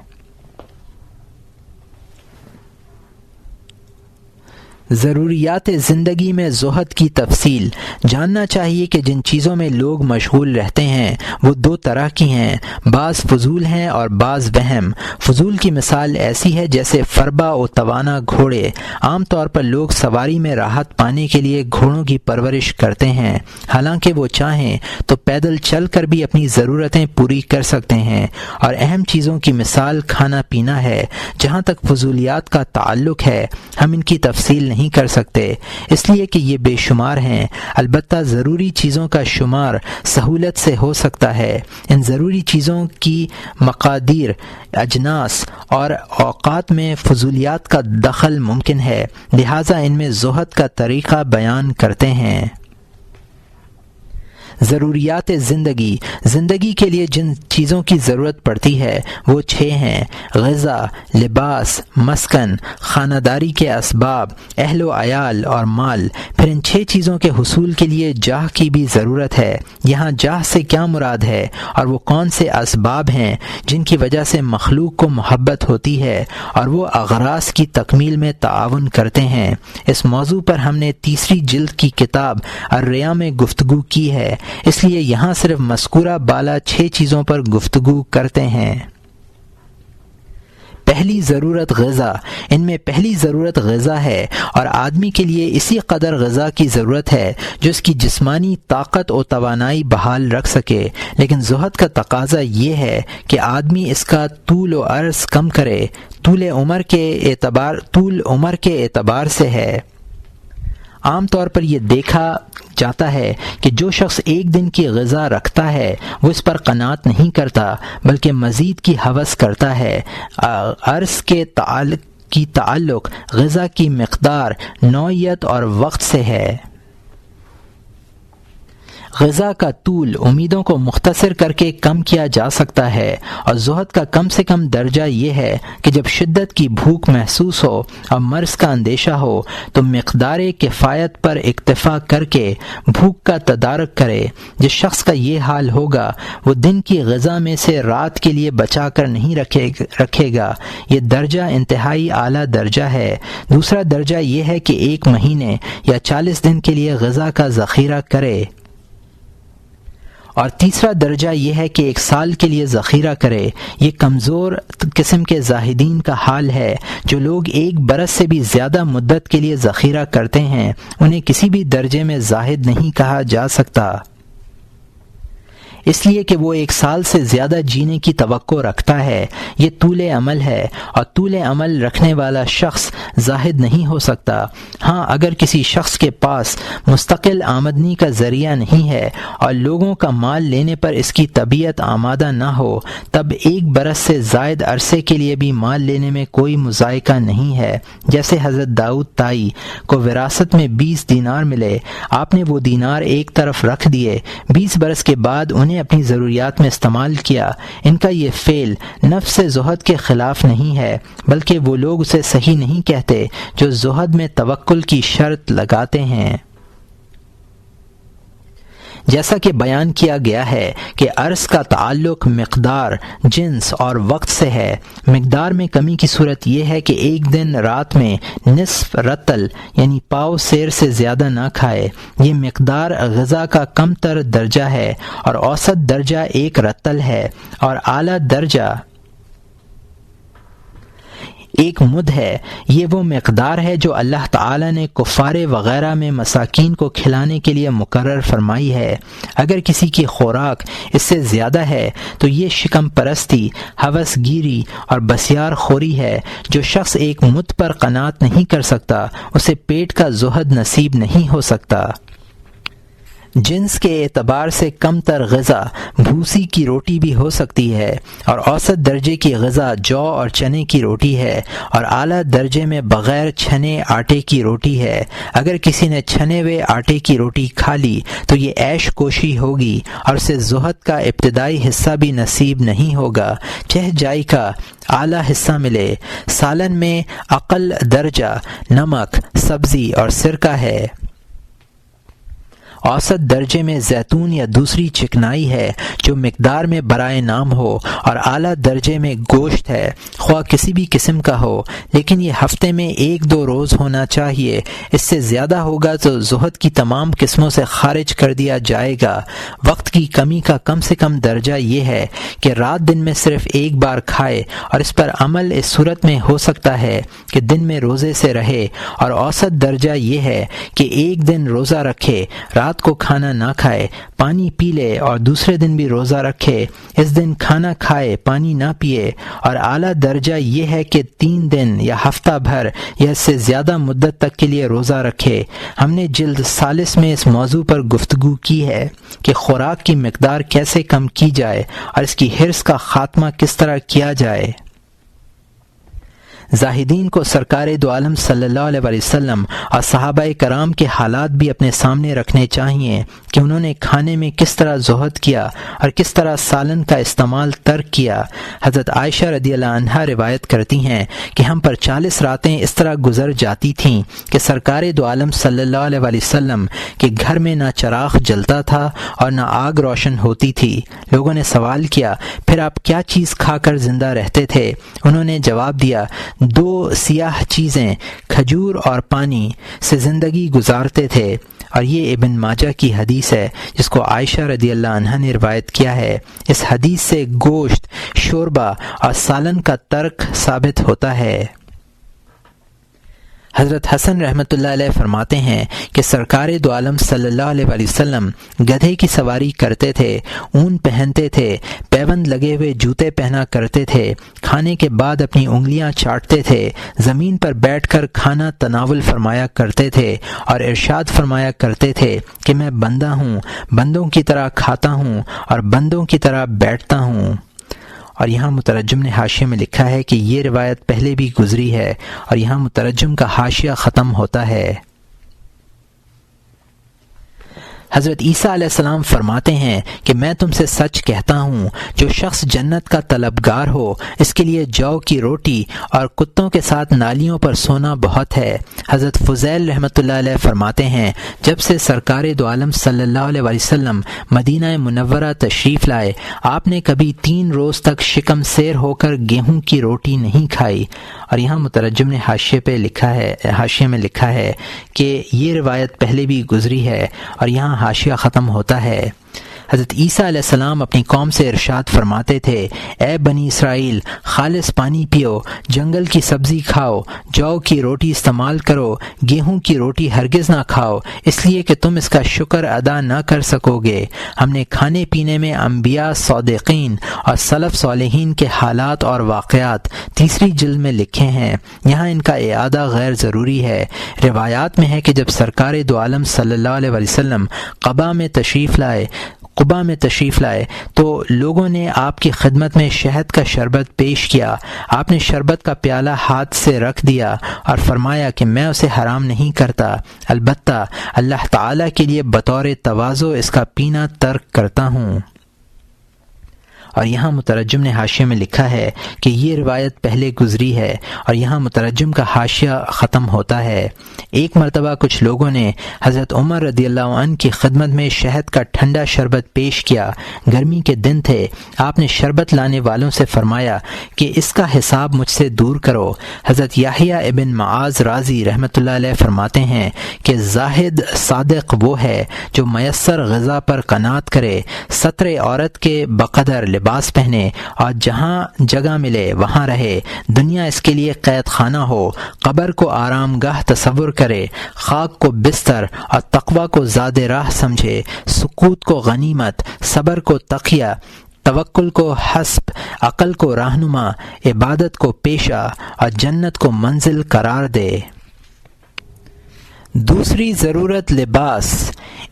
ضروریات زندگی میں زہد کی تفصیل۔ جاننا چاہیے کہ جن چیزوں میں لوگ مشغول رہتے ہیں وہ دو طرح کی ہیں، بعض فضول ہیں اور بعض وہم۔ فضول کی مثال ایسی ہے جیسے فربا و توانا گھوڑے۔ عام طور پر لوگ سواری میں راحت پانے کے لیے گھوڑوں کی پرورش کرتے ہیں، حالانکہ وہ چاہیں تو پیدل چل کر بھی اپنی ضرورتیں پوری کر سکتے ہیں۔ اور اہم چیزوں کی مثال کھانا پینا ہے۔ جہاں تک فضولیات کا تعلق ہے ہم ان کی تفصیل نہیں کر سکتے، اس لیے کہ یہ بے شمار ہیں۔ البتہ ضروری چیزوں کا شمار سہولت سے ہو سکتا ہے۔ ان ضروری چیزوں کی مقادیر، اجناس اور اوقات میں فضولیات کا دخل ممکن ہے، لہٰذا ان میں زہد کا طریقہ بیان کرتے ہیں۔ ضروریات زندگی۔ زندگی کے لیے جن چیزوں کی ضرورت پڑتی ہے وہ 6 ہیں: غذا، لباس، مسکن، خانہ داری کے اسباب، اہل و عیال اور مال۔ پھر ان 6 چیزوں کے حصول کے لیے جاہ کی بھی ضرورت ہے۔ یہاں جاہ سے کیا مراد ہے اور وہ کون سے اسباب ہیں جن کی وجہ سے مخلوق کو محبت ہوتی ہے اور وہ اغراض کی تکمیل میں تعاون کرتے ہیں؟ اس موضوع پر ہم نے 3 جلد کی کتاب الریا میں گفتگو کی ہے، اس لیے یہاں صرف مذکورہ بالا 6 چیزوں پر گفتگو کرتے ہیں۔ پہلی ضرورت غذا۔ ان میں پہلی ضرورت غذا ہے اور آدمی کے لیے اسی قدر غذا کی ضرورت ہے جو اس کی جسمانی طاقت و توانائی بحال رکھ سکے، لیکن زہد کا تقاضا یہ ہے کہ آدمی اس کا طول و عرض کم کرے۔ طول عمر کے اعتبار سے ہے۔ عام طور پر یہ دیکھا جاتا ہے کہ جو شخص ایک دن کی غذا رکھتا ہے وہ اس پر قناعت نہیں کرتا بلکہ مزید کی ہوس کرتا ہے۔ عرض کے تعلق غذا کی مقدار، نوعیت اور وقت سے ہے۔ غذا کا طول امیدوں کو مختصر کر کے کم کیا جا سکتا ہے، اور زہد کا کم سے کم درجہ یہ ہے کہ جب شدت کی بھوک محسوس ہو اور مرض کا اندیشہ ہو تو مقدار کفایت پر اکتفا کر کے بھوک کا تدارک کرے۔ جس شخص کا یہ حال ہوگا وہ دن کی غذا میں سے رات کے لیے بچا کر نہیں رکھے گا۔ یہ درجہ انتہائی اعلیٰ درجہ ہے۔ دوسرا درجہ یہ ہے کہ 1 مہینے یا 40 دن کے لیے غذا کا ذخیرہ کرے، اور تیسرا درجہ یہ ہے کہ 1 سال کے لیے ذخیرہ کرے۔ یہ کمزور قسم کے زاہدین کا حال ہے۔ جو لوگ 1 برس سے بھی زیادہ مدت کے لیے ذخیرہ کرتے ہیں انہیں کسی بھی درجے میں زاہد نہیں کہا جا سکتا، اس لیے کہ وہ 1 سال سے زیادہ جینے کی توقع رکھتا ہے۔ یہ طول عمل ہے، اور طول عمل رکھنے والا شخص زاہد نہیں ہو سکتا۔ ہاں، اگر کسی شخص کے پاس مستقل آمدنی کا ذریعہ نہیں ہے اور لوگوں کا مال لینے پر اس کی طبیعت آمادہ نہ ہو، تب 1 برس سے زائد عرصے کے لیے بھی مال لینے میں کوئی مذائقہ نہیں ہے۔ جیسے حضرت داؤد طائی کو وراثت میں 20 دینار ملے، آپ نے وہ دینار ایک طرف رکھ دیے، 20 برس کے بعد انہیں اپنی ضروریات میں استعمال کیا۔ ان کا یہ فعل نفس زہد کے خلاف نہیں ہے، بلکہ وہ لوگ اسے صحیح نہیں کہتے جو زہد میں توکل کی شرط لگاتے ہیں۔ جیسا کہ بیان کیا گیا ہے کہ عرض کا تعلق مقدار، جنس اور وقت سے ہے۔ مقدار میں کمی کی صورت یہ ہے کہ ایک دن رات میں نصف رتل یعنی پاؤ سیر سے زیادہ نہ کھائے۔ یہ مقدار غذا کا کم تر درجہ ہے اور اوسط درجہ ایک رتل ہے، اور اعلیٰ درجہ ایک مد ہے۔ یہ وہ مقدار ہے جو اللہ تعالی نے کفار وغیرہ میں مساکین کو کھلانے کے لیے مقرر فرمائی ہے۔ اگر کسی کی خوراک اس سے زیادہ ہے تو یہ شکم پرستی، ہوس گیری اور بسیار خوری ہے۔ جو شخص ایک مد پر قناعت نہیں کر سکتا اسے پیٹ کا زہد نصیب نہیں ہو سکتا۔ جنس کے اعتبار سے کم تر غذا بھوسی کی روٹی بھی ہو سکتی ہے، اور اوسط درجے کی غذا جو اور چنے کی روٹی ہے، اور اعلیٰ درجے میں بغیر چھنے آٹے کی روٹی ہے۔ اگر کسی نے چھنے ہوئے آٹے کی روٹی کھا لی تو یہ عیش کوشی ہوگی اور اسے زہد کا ابتدائی حصہ بھی نصیب نہیں ہوگا، چہ جائی کا اعلیٰ حصہ ملے۔ سالن میں اقل درجہ نمک، سبزی اور سرکہ ہے۔ اوسط درجے میں زیتون یا دوسری چکنائی ہے جو مقدار میں برائے نام ہو، اور اعلیٰ درجے میں گوشت ہے، خواہ کسی بھی قسم کا ہو، لیکن یہ ہفتے میں 1-2 روز ہونا چاہیے۔ اس سے زیادہ ہوگا تو زہد کی تمام قسموں سے خارج کر دیا جائے گا۔ وقت کی کمی کا کم سے کم درجہ یہ ہے کہ رات دن میں صرف ایک بار کھائے، اور اس پر عمل اس صورت میں ہو سکتا ہے کہ دن میں روزے سے رہے، اور اوسط درجہ یہ ہے کہ ایک دن روزہ رکھے، رات کو کھانا نہ کھائے، پانی پی لے، اور دوسرے دن بھی روزہ رکھے، اس دن کھانا کھائے پانی نہ پیے، اور اعلیٰ درجہ یہ ہے کہ 3 دن یا ہفتہ بھر یا اس سے زیادہ مدت تک کے لیے روزہ رکھے۔ ہم نے جلد 40 میں اس موضوع پر گفتگو کی ہے کہ خوراک کی مقدار کیسے کم کی جائے اور اس کی حرص کا خاتمہ کس طرح کیا جائے۔ زاہدین کو سرکار دو عالم صلی اللہ علیہ وسلم اور صحابہ کرام کے حالات بھی اپنے سامنے رکھنے چاہیے کہ انہوں نے کھانے میں کس طرح زہد کیا اور کس طرح سالن کا استعمال ترک کیا۔ حضرت عائشہ رضی اللہ عنہا روایت کرتی ہیں کہ ہم پر 40 راتیں اس طرح گزر جاتی تھیں کہ سرکار دو عالم صلی اللہ علیہ وسلم کے گھر میں نہ چراغ جلتا تھا اور نہ آگ روشن ہوتی تھی۔ لوگوں نے سوال کیا، پھر آپ کیا چیز کھا کر زندہ رہتے تھے؟ انہوں نے جواب دیا، 2 سیاہ چیزیں، کھجور اور پانی سے زندگی گزارتے تھے۔ اور یہ ابن ماجہ کی حدیث ہے جس کو عائشہ رضی اللہ عنہا نے روایت کیا ہے۔ اس حدیث سے گوشت، شوربہ اور سالن کا ترک ثابت ہوتا ہے۔ حضرت حسن رحمۃ اللہ علیہ فرماتے ہیں کہ سرکار دو عالم صلی اللہ علیہ وسلم گدھے کی سواری کرتے تھے، اون پہنتے تھے، پیوند لگے ہوئے جوتے پہنا کرتے تھے، کھانے کے بعد اپنی انگلیاں چاٹتے تھے، زمین پر بیٹھ کر کھانا تناول فرمایا کرتے تھے، اور ارشاد فرمایا کرتے تھے کہ میں بندہ ہوں، بندوں کی طرح کھاتا ہوں اور بندوں کی طرح بیٹھتا ہوں۔ اور یہاں مترجم نے حاشیے میں لکھا ہے کہ یہ روایت پہلے بھی گزری ہے، اور یہاں مترجم کا حاشیہ ختم ہوتا ہے۔ حضرت عیسیٰ علیہ السلام فرماتے ہیں کہ میں تم سے سچ کہتا ہوں، جو شخص جنت کا طلبگار ہو اس کے لیے جو کی روٹی اور کتوں کے ساتھ نالیوں پر سونا بہت ہے۔ حضرت فضیل رحمۃ اللہ علیہ فرماتے ہیں، جب سے سرکار دو عالم صلی اللہ علیہ وسلم مدینہ منورہ تشریف لائے، آپ نے کبھی 3 روز تک شکم سیر ہو کر گیہوں کی روٹی نہیں کھائی۔ اور یہاں مترجم نے حاشیے میں لکھا ہے کہ یہ روایت پہلے بھی گزری ہے، اور یہاں حاشیہ ختم ہوتا ہے۔ حضرت عیسیٰ علیہ السلام اپنی قوم سے ارشاد فرماتے تھے، اے بنی اسرائیل، خالص پانی پیو، جنگل کی سبزی کھاؤ، جو کی روٹی استعمال کرو، گیہوں کی روٹی ہرگز نہ کھاؤ، اس لیے کہ تم اس کا شکر ادا نہ کر سکو گے۔ ہم نے کھانے پینے میں انبیاء، صادقین اور سلف صالحین کے حالات اور واقعات 3 جلد میں لکھے ہیں، یہاں ان کا اعادہ غیر ضروری ہے۔ روایات میں ہے کہ جب سرکار دو عالم صلی اللہ علیہ وسلم قبا میں تشریف لائے تو لوگوں نے آپ کی خدمت میں شہد کا شربت پیش کیا۔ آپ نے شربت کا پیالہ ہاتھ سے رکھ دیا اور فرمایا کہ میں اسے حرام نہیں کرتا، البتہ اللہ تعالیٰ کے لیے بطور تواضع اس کا پینا ترک کرتا ہوں۔ اور یہاں مترجم نے حاشیے میں لکھا ہے کہ یہ روایت پہلے گزری ہے، اور یہاں مترجم کا حاشیہ ختم ہوتا ہے۔ ایک مرتبہ کچھ لوگوں نے حضرت عمر رضی اللہ عنہ کی خدمت میں شہد کا ٹھنڈا شربت پیش کیا۔ گرمی کے دن تھے۔ آپ نے شربت لانے والوں سے فرمایا کہ اس کا حساب مجھ سے دور کرو۔ حضرت یحییٰ ابن معاذ رازی رحمۃ اللہ علیہ فرماتے ہیں کہ زاہد صادق وہ ہے جو میسر غذا پر قناعت کرے، ستر عورت کے بقدر لباس پہنے اور جہاں جگہ ملے وہاں رہے، دنیا اس کے لیے قید خانہ ہو، قبر کو آرام گاہ تصور کرے، خاک کو بستر اور تقوی کو زاد راہ سمجھے، سکوت کو غنیمت، صبر کو تقیہ، توکل کو حسب، عقل کو رہنما، عبادت کو پیشہ اور جنت کو منزل قرار دے۔ دوسری ضرورت لباس۔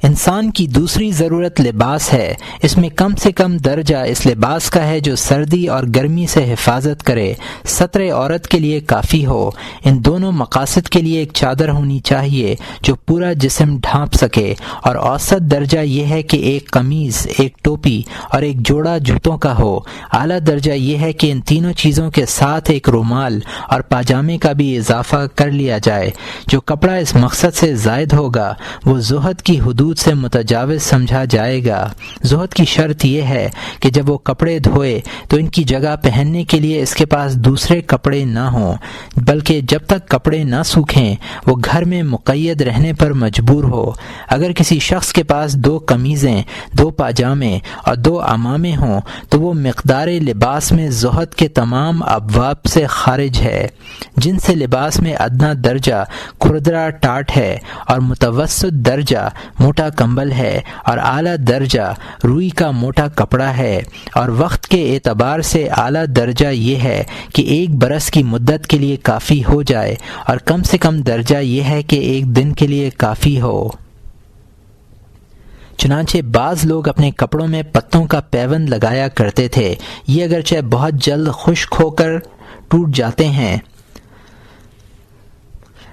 انسان کی دوسری ضرورت لباس ہے۔ اس میں کم سے کم درجہ اس لباس کا ہے جو سردی اور گرمی سے حفاظت کرے، ستر عورت کے لیے کافی ہو۔ ان دونوں مقاصد کے لیے ایک چادر ہونی چاہیے جو پورا جسم ڈھانپ سکے، اور اوسط درجہ یہ ہے کہ ایک قمیض، ایک ٹوپی اور ایک جوڑا جوتوں کا ہو۔ اعلیٰ درجہ یہ ہے کہ ان تینوں چیزوں کے ساتھ ایک رومال اور پاجامے کا بھی اضافہ کر لیا جائے۔ جو کپڑا اس مقصد سے زائد ہوگا وہ زہد کی حدود سے متجاوز سمجھا جائے گا۔ زہد کی شرط یہ ہے کہ جب وہ کپڑے دھوئے تو ان کی جگہ پہننے کے لیے اس کے پاس دوسرے کپڑے نہ ہوں، بلکہ جب تک کپڑے نہ سوکھیں وہ گھر میں مقید رہنے پر مجبور ہو۔ اگر کسی شخص کے پاس 2 قمیضیں، 2 پاجامے اور 2 عمامے ہوں تو وہ مقدار لباس میں زہد کے تمام ابواب سے خارج ہے۔ جن سے لباس میں ادنا درجہ کھردرا ٹاٹ ہے اور متوسط درجہ موٹا کمبل ہے اور اعلیٰ درجہ روئی کا موٹا کپڑا ہے، اور وقت کے اعتبار سے اعلیٰ درجہ یہ ہے کہ 1 برس کی مدت کے لیے کافی ہو جائے، اور کم سے کم درجہ یہ ہے کہ 1 دن کے لیے کافی ہو۔ چنانچہ بعض لوگ اپنے کپڑوں میں پتوں کا پیوند لگایا کرتے تھے۔ یہ اگرچہ بہت جلد خشک ہو کر ٹوٹ جاتے ہیں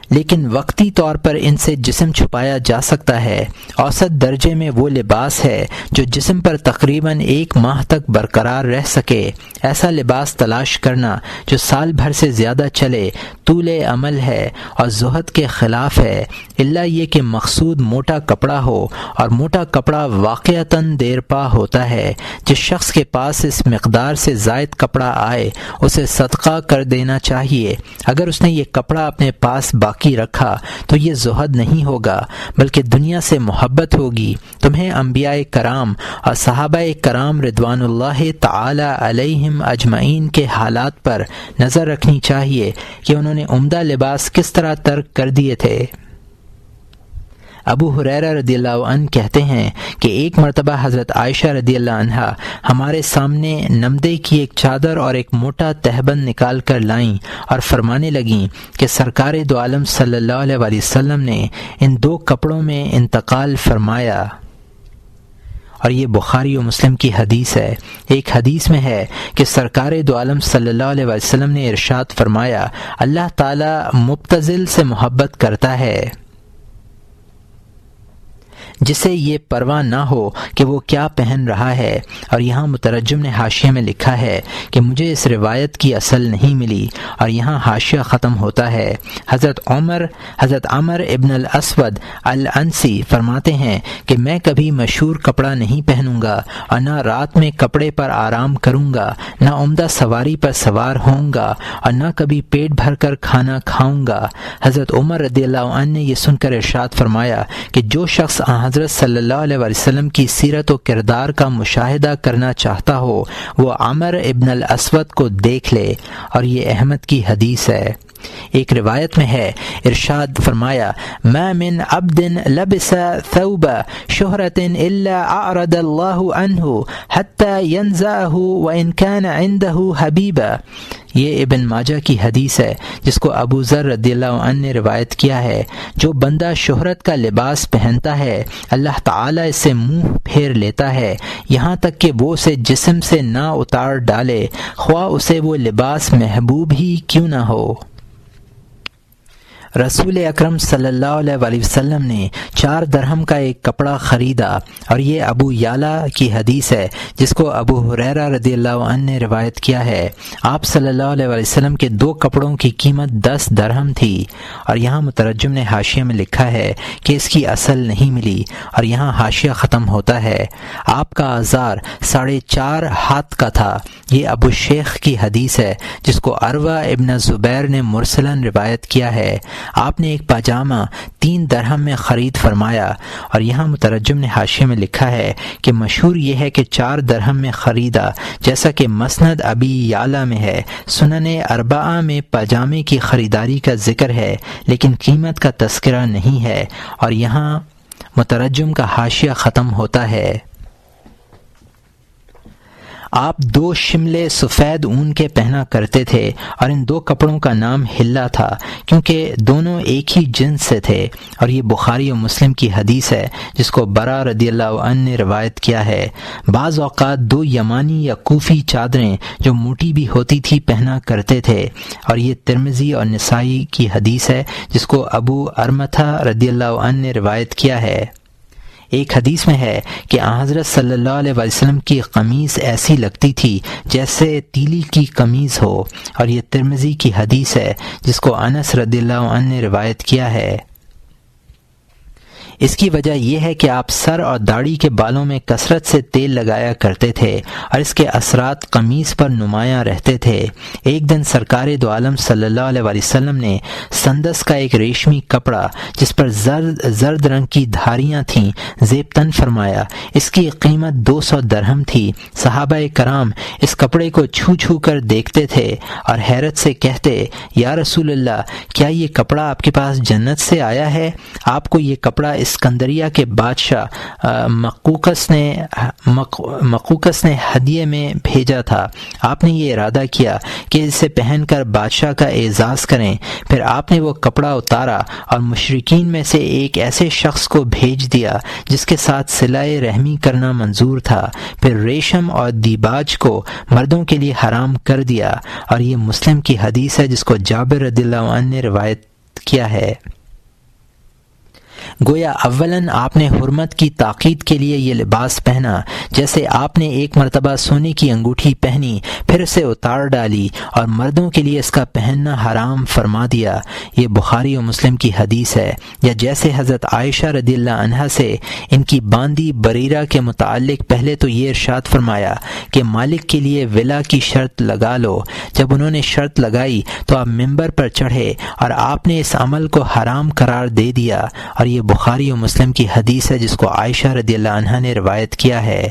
لیکن وقتی طور پر ان سے جسم چھپایا جا سکتا ہے۔ اوسط درجے میں وہ لباس ہے جو جسم پر تقریباً 1 ماہ تک برقرار رہ سکے۔ ایسا لباس تلاش کرنا جو سال بھر سے زیادہ چلے طول عمل ہے اور زہد کے خلاف ہے، الا یہ کہ مقصود موٹا کپڑا ہو، اور موٹا کپڑا واقعتاً دیر پا ہوتا ہے۔ جس شخص کے پاس اس مقدار سے زائد کپڑا آئے اسے صدقہ کر دینا چاہیے۔ اگر اس نے یہ کپڑا اپنے پاس باقی رکھا تو یہ زہد نہیں ہوگا بلکہ دنیا سے محبت ہوگی۔ تمہیں انبیاء کرام اور صحابہ کرام رضوان اللہ تعالی علیہم اجمعین کے حالات پر نظر رکھنی چاہیے کہ انہوں نے عمدہ لباس کس طرح ترک کر دیے تھے۔ ابو ہریرہ رضی اللہ عنہ کہتے ہیں کہ ایک مرتبہ حضرت عائشہ رضی اللہ عنہا ہمارے سامنے نمدے کی ایک چادر اور ایک موٹا تہبند نکال کر لائیں اور فرمانے لگیں کہ سرکار دو عالم صلی اللہ علیہ وسلم نے ان 2 کپڑوں میں انتقال فرمایا۔ اور یہ بخاری و مسلم کی حدیث ہے۔ ایک حدیث میں ہے کہ سرکار دو عالم صلی اللہ علیہ وسلم نے ارشاد فرمایا، اللہ تعالی مبتذل سے محبت کرتا ہے جسے یہ پرواہ نہ ہو کہ وہ کیا پہن رہا ہے۔ اور یہاں مترجم نے حاشیے میں لکھا ہے کہ مجھے اس روایت کی اصل نہیں ملی، اور یہاں حاشیہ ختم ہوتا ہے۔ حضرت عمر ابن الاسود العنسی فرماتے ہیں کہ میں کبھی مشہور کپڑا نہیں پہنوں گا، اور نہ رات میں کپڑے پر آرام کروں گا، نہ عمدہ سواری پر سوار ہوں گا، اور نہ کبھی پیٹ بھر کر کھانا کھاؤں گا۔ حضرت عمر رضی اللہ عنہ نے یہ سن کر ارشاد فرمایا کہ جو شخص حضرت صلی اللہ علیہ وسلم کی سیرت و کردار کا مشاہدہ کرنا چاہتا ہو وہ عمر ابن الاسود کو دیکھ لے، اور یہ احمد کی حدیث ہے۔ ایک روایت میں ہے، ارشاد فرمایا، ما من عبد لبس ثوب شہرت الا اعرض اللہ عنہ حتی ینزعہ وان کان عندہ حبیبا۔ یہ ابن ماجہ کی حدیث ہے جس کو ابو ذر رضی اللہ عنہ نے روایت کیا ہے۔ جو بندہ شہرت کا لباس پہنتا ہے اللہ تعالیٰ اس سے منہ پھیر لیتا ہے یہاں تک کہ وہ اسے جسم سے نہ اتار ڈالے، خواہ اسے وہ لباس محبوب ہی کیوں نہ ہو۔ رسول اکرم صلی اللہ علیہ وآلہ وسلم نے 4 درہم کا ایک کپڑا خریدا، اور یہ ابو یعلا کی حدیث ہے جس کو ابو ہریرہ رضی اللہ عنہ نے روایت کیا ہے۔ آپ صلی اللہ علیہ وآلہ وسلم کے 2 کپڑوں کی قیمت 10 درہم تھی، اور یہاں مترجم نے حاشیہ میں لکھا ہے کہ اس کی اصل نہیں ملی، اور یہاں حاشیہ ختم ہوتا ہے۔ آپ کا آزار 4.5 ہاتھ کا تھا۔ یہ ابو شیخ کی حدیث ہے جس کو عروہ ابن زبیر نے مرسلاً روایت کیا ہے۔ آپ نے ایک پاجامہ 3 درہم میں خرید فرمایا، اور یہاں مترجم نے حاشیے میں لکھا ہے کہ مشہور یہ ہے کہ 4 درہم میں خریدا، جیسا کہ مسند ابی یعلا میں ہے۔ سنن اربعہ میں پاجامے کی خریداری کا ذکر ہے لیکن قیمت کا تذکرہ نہیں ہے، اور یہاں مترجم کا حاشیہ ختم ہوتا ہے۔ آپ 2 شملے سفید اون کے پہنا کرتے تھے، اور ان 2 کپڑوں کا نام حلہ تھا کیونکہ دونوں ایک ہی جنس سے تھے، اور یہ بخاری و مسلم کی حدیث ہے جس کو برا رضی اللہ عنہ نے روایت کیا ہے۔ بعض اوقات 2 یمانی یا کوفی چادریں جو موٹی بھی ہوتی تھی پہنا کرتے تھے، اور یہ ترمذی اور نسائی کی حدیث ہے جس کو ابو ارمتھہ رضی اللہ عنہ نے روایت کیا ہے۔ ایک حدیث میں ہے کہ حضرت صلی اللہ علیہ وسلم کی قمیص ایسی لگتی تھی جیسے تیلی کی قمیص ہو، اور یہ ترمذی کی حدیث ہے جس کو انس رضی اللہ عنہ نے روایت کیا ہے۔ اس کی وجہ یہ ہے کہ آپ سر اور داڑھی کے بالوں میں کثرت سے تیل لگایا کرتے تھے، اور اس کے اثرات قمیص پر نمایاں رہتے تھے۔ ایک دن سرکار دو عالم صلی اللہ علیہ وسلم نے سندس کا ایک ریشمی کپڑا جس پر زرد رنگ کی دھاریاں تھیں زیب تن فرمایا۔ اس کی قیمت 200 درہم تھی۔ صحابہ کرام اس کپڑے کو چھو چھو کر دیکھتے تھے اور حیرت سے کہتے، یا رسول اللہ، کیا یہ کپڑا آپ کے پاس جنت سے آیا ہے؟ آپ کو یہ کپڑا اسکندریہ کے بادشاہ مقوقس نے ہدیے میں بھیجا تھا۔ آپ نے یہ ارادہ کیا کہ اسے پہن کر بادشاہ کا اعزاز کریں۔ پھر آپ نے وہ کپڑا اتارا اور مشرکین میں سے ایک ایسے شخص کو بھیج دیا جس کے ساتھ صلہ رحمی کرنا منظور تھا۔ پھر ریشم اور دیباج کو مردوں کے لیے حرام کر دیا، اور یہ مسلم کی حدیث ہے جس کو جابر رضی اللہ عنہ نے روایت کیا ہے۔ گویا اولاً آپ نے حرمت کی تاکید کے لیے یہ لباس پہنا، جیسے آپ نے ایک مرتبہ سونے کی انگوٹھی پہنی پھر اسے اتار ڈالی اور مردوں کے لیے اس کا پہننا حرام فرما دیا۔ یہ بخاری و مسلم کی حدیث ہے۔ یا جیسے حضرت عائشہ رضی اللہ عنہا سے ان کی باندی بریرہ کے متعلق پہلے تو یہ ارشاد فرمایا کہ مالک کے لیے ولا کی شرط لگا لو۔ جب انہوں نے شرط لگائی تو آپ ممبر پر چڑھے اور آپ نے اس عمل کو حرام قرار دے دیا، اور یہ بخاری و مسلم کی حدیث ہے جس کو عائشہ رضی اللہ عنہا نے روایت کیا ہے۔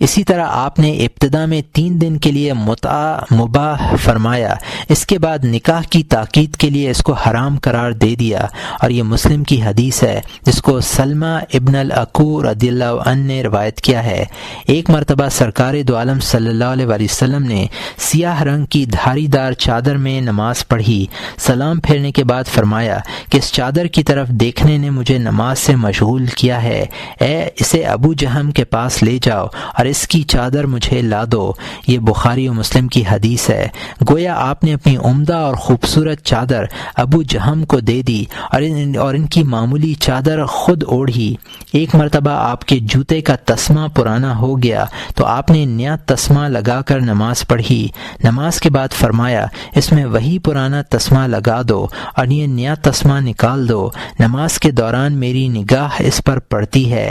اسی طرح آپ نے ابتدا میں 3 دن کے لیے متعہ مباح فرمایا، اس کے بعد نکاح کی تاکید کے لیے اس کو حرام قرار دے دیا، اور یہ مسلم کی حدیث ہے جس کو سلمہ ابن الاکو رضی اللہ عنہ نے روایت کیا ہے۔ ایک مرتبہ سرکار دو عالم صلی اللہ علیہ وآلہ وسلم نے سیاہ رنگ کی دھاری دار چادر میں نماز پڑھی۔ سلام پھیرنے کے بعد فرمایا کہ اس چادر کی طرف دیکھنے نے مجھے نماز سے مشغول کیا ہے، اسے ابو جہم کے پاس لے جاؤ اور اس کی چادر مجھے لا دو۔ یہ بخاری و مسلم کی حدیث ہے۔ گویا آپ نے اپنی عمدہ اور خوبصورت چادر ابو جہم کو دے دی اور ان کی معمولی چادر خود اوڑھی۔ ایک مرتبہ آپ کے جوتے کا تسمہ پرانا ہو گیا تو آپ نے نیا تسمہ لگا کر نماز پڑھی۔ نماز کے بعد فرمایا، اس میں وہی پرانا تسمہ لگا دو اور یہ نیا تسمہ نکال دو۔ نماز کے دوران میری نگاہ اس پر پڑتی ہے۔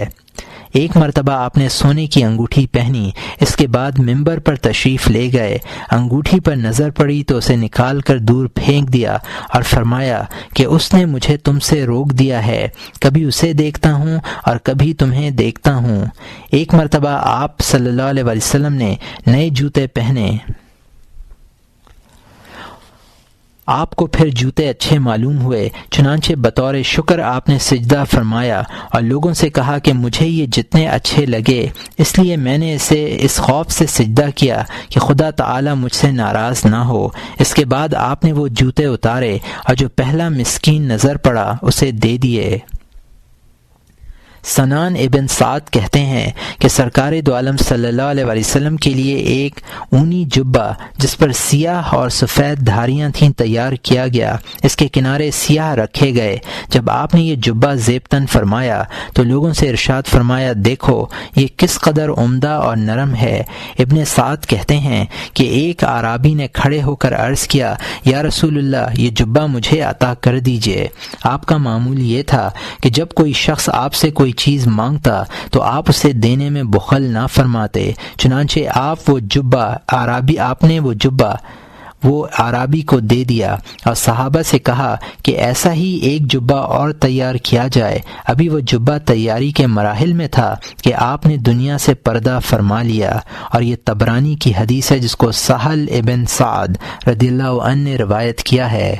ایک مرتبہ آپ نے سونے کی انگوٹھی پہنی، اس کے بعد ممبر پر تشریف لے گئے۔ انگوٹھی پر نظر پڑی تو اسے نکال کر دور پھینک دیا اور فرمایا کہ اس نے مجھے تم سے روک دیا ہے، کبھی اسے دیکھتا ہوں اور کبھی تمہیں دیکھتا ہوں۔ ایک مرتبہ آپ صلی اللہ علیہ وسلم نے نئے جوتے پہنے، آپ کو پھر جوتے اچھے معلوم ہوئے، چنانچہ بطور شکر آپ نے سجدہ فرمایا اور لوگوں سے کہا کہ مجھے یہ جتنے اچھے لگے اس لیے میں نے اسے اس خوف سے سجدہ کیا کہ خدا تعالی مجھ سے ناراض نہ ہو۔ اس کے بعد آپ نے وہ جوتے اتارے اور جو پہلا مسکین نظر پڑا اسے دے دیے۔ سنان ابن سعد کہتے ہیں کہ سرکار دو عالم صلی اللہ علیہ وسلم کے لیے ایک اونی جبہ جس پر سیاہ اور سفید دھاریاں تھیں تیار کیا گیا، اس کے کنارے سیاہ رکھے گئے۔ جب آپ نے یہ جبہ زیبتن فرمایا تو لوگوں سے ارشاد فرمایا، دیکھو یہ کس قدر عمدہ اور نرم ہے۔ ابن سعد کہتے ہیں کہ ایک اعرابی نے کھڑے ہو کر عرض کیا، یا رسول اللہ، یہ جبہ مجھے عطا کر دیجئے۔ آپ کا معمول یہ تھا کہ جب کوئی شخص آپ سے کوئی چیز مانگتا تو آپ اسے دینے میں بخل نہ فرماتے، چنانچہ آپ نے وہ عرابی کو دے دیا اور صحابہ سے کہا کہ ایسا ہی ایک جبہ اور تیار کیا جائے۔ ابھی وہ جبہ تیاری کے مراحل میں تھا کہ آپ نے دنیا سے پردہ فرما لیا، اور یہ طبرانی کی حدیث ہے جس کو سہل ابن سعد رضی اللہ عنہ نے روایت کیا ہے۔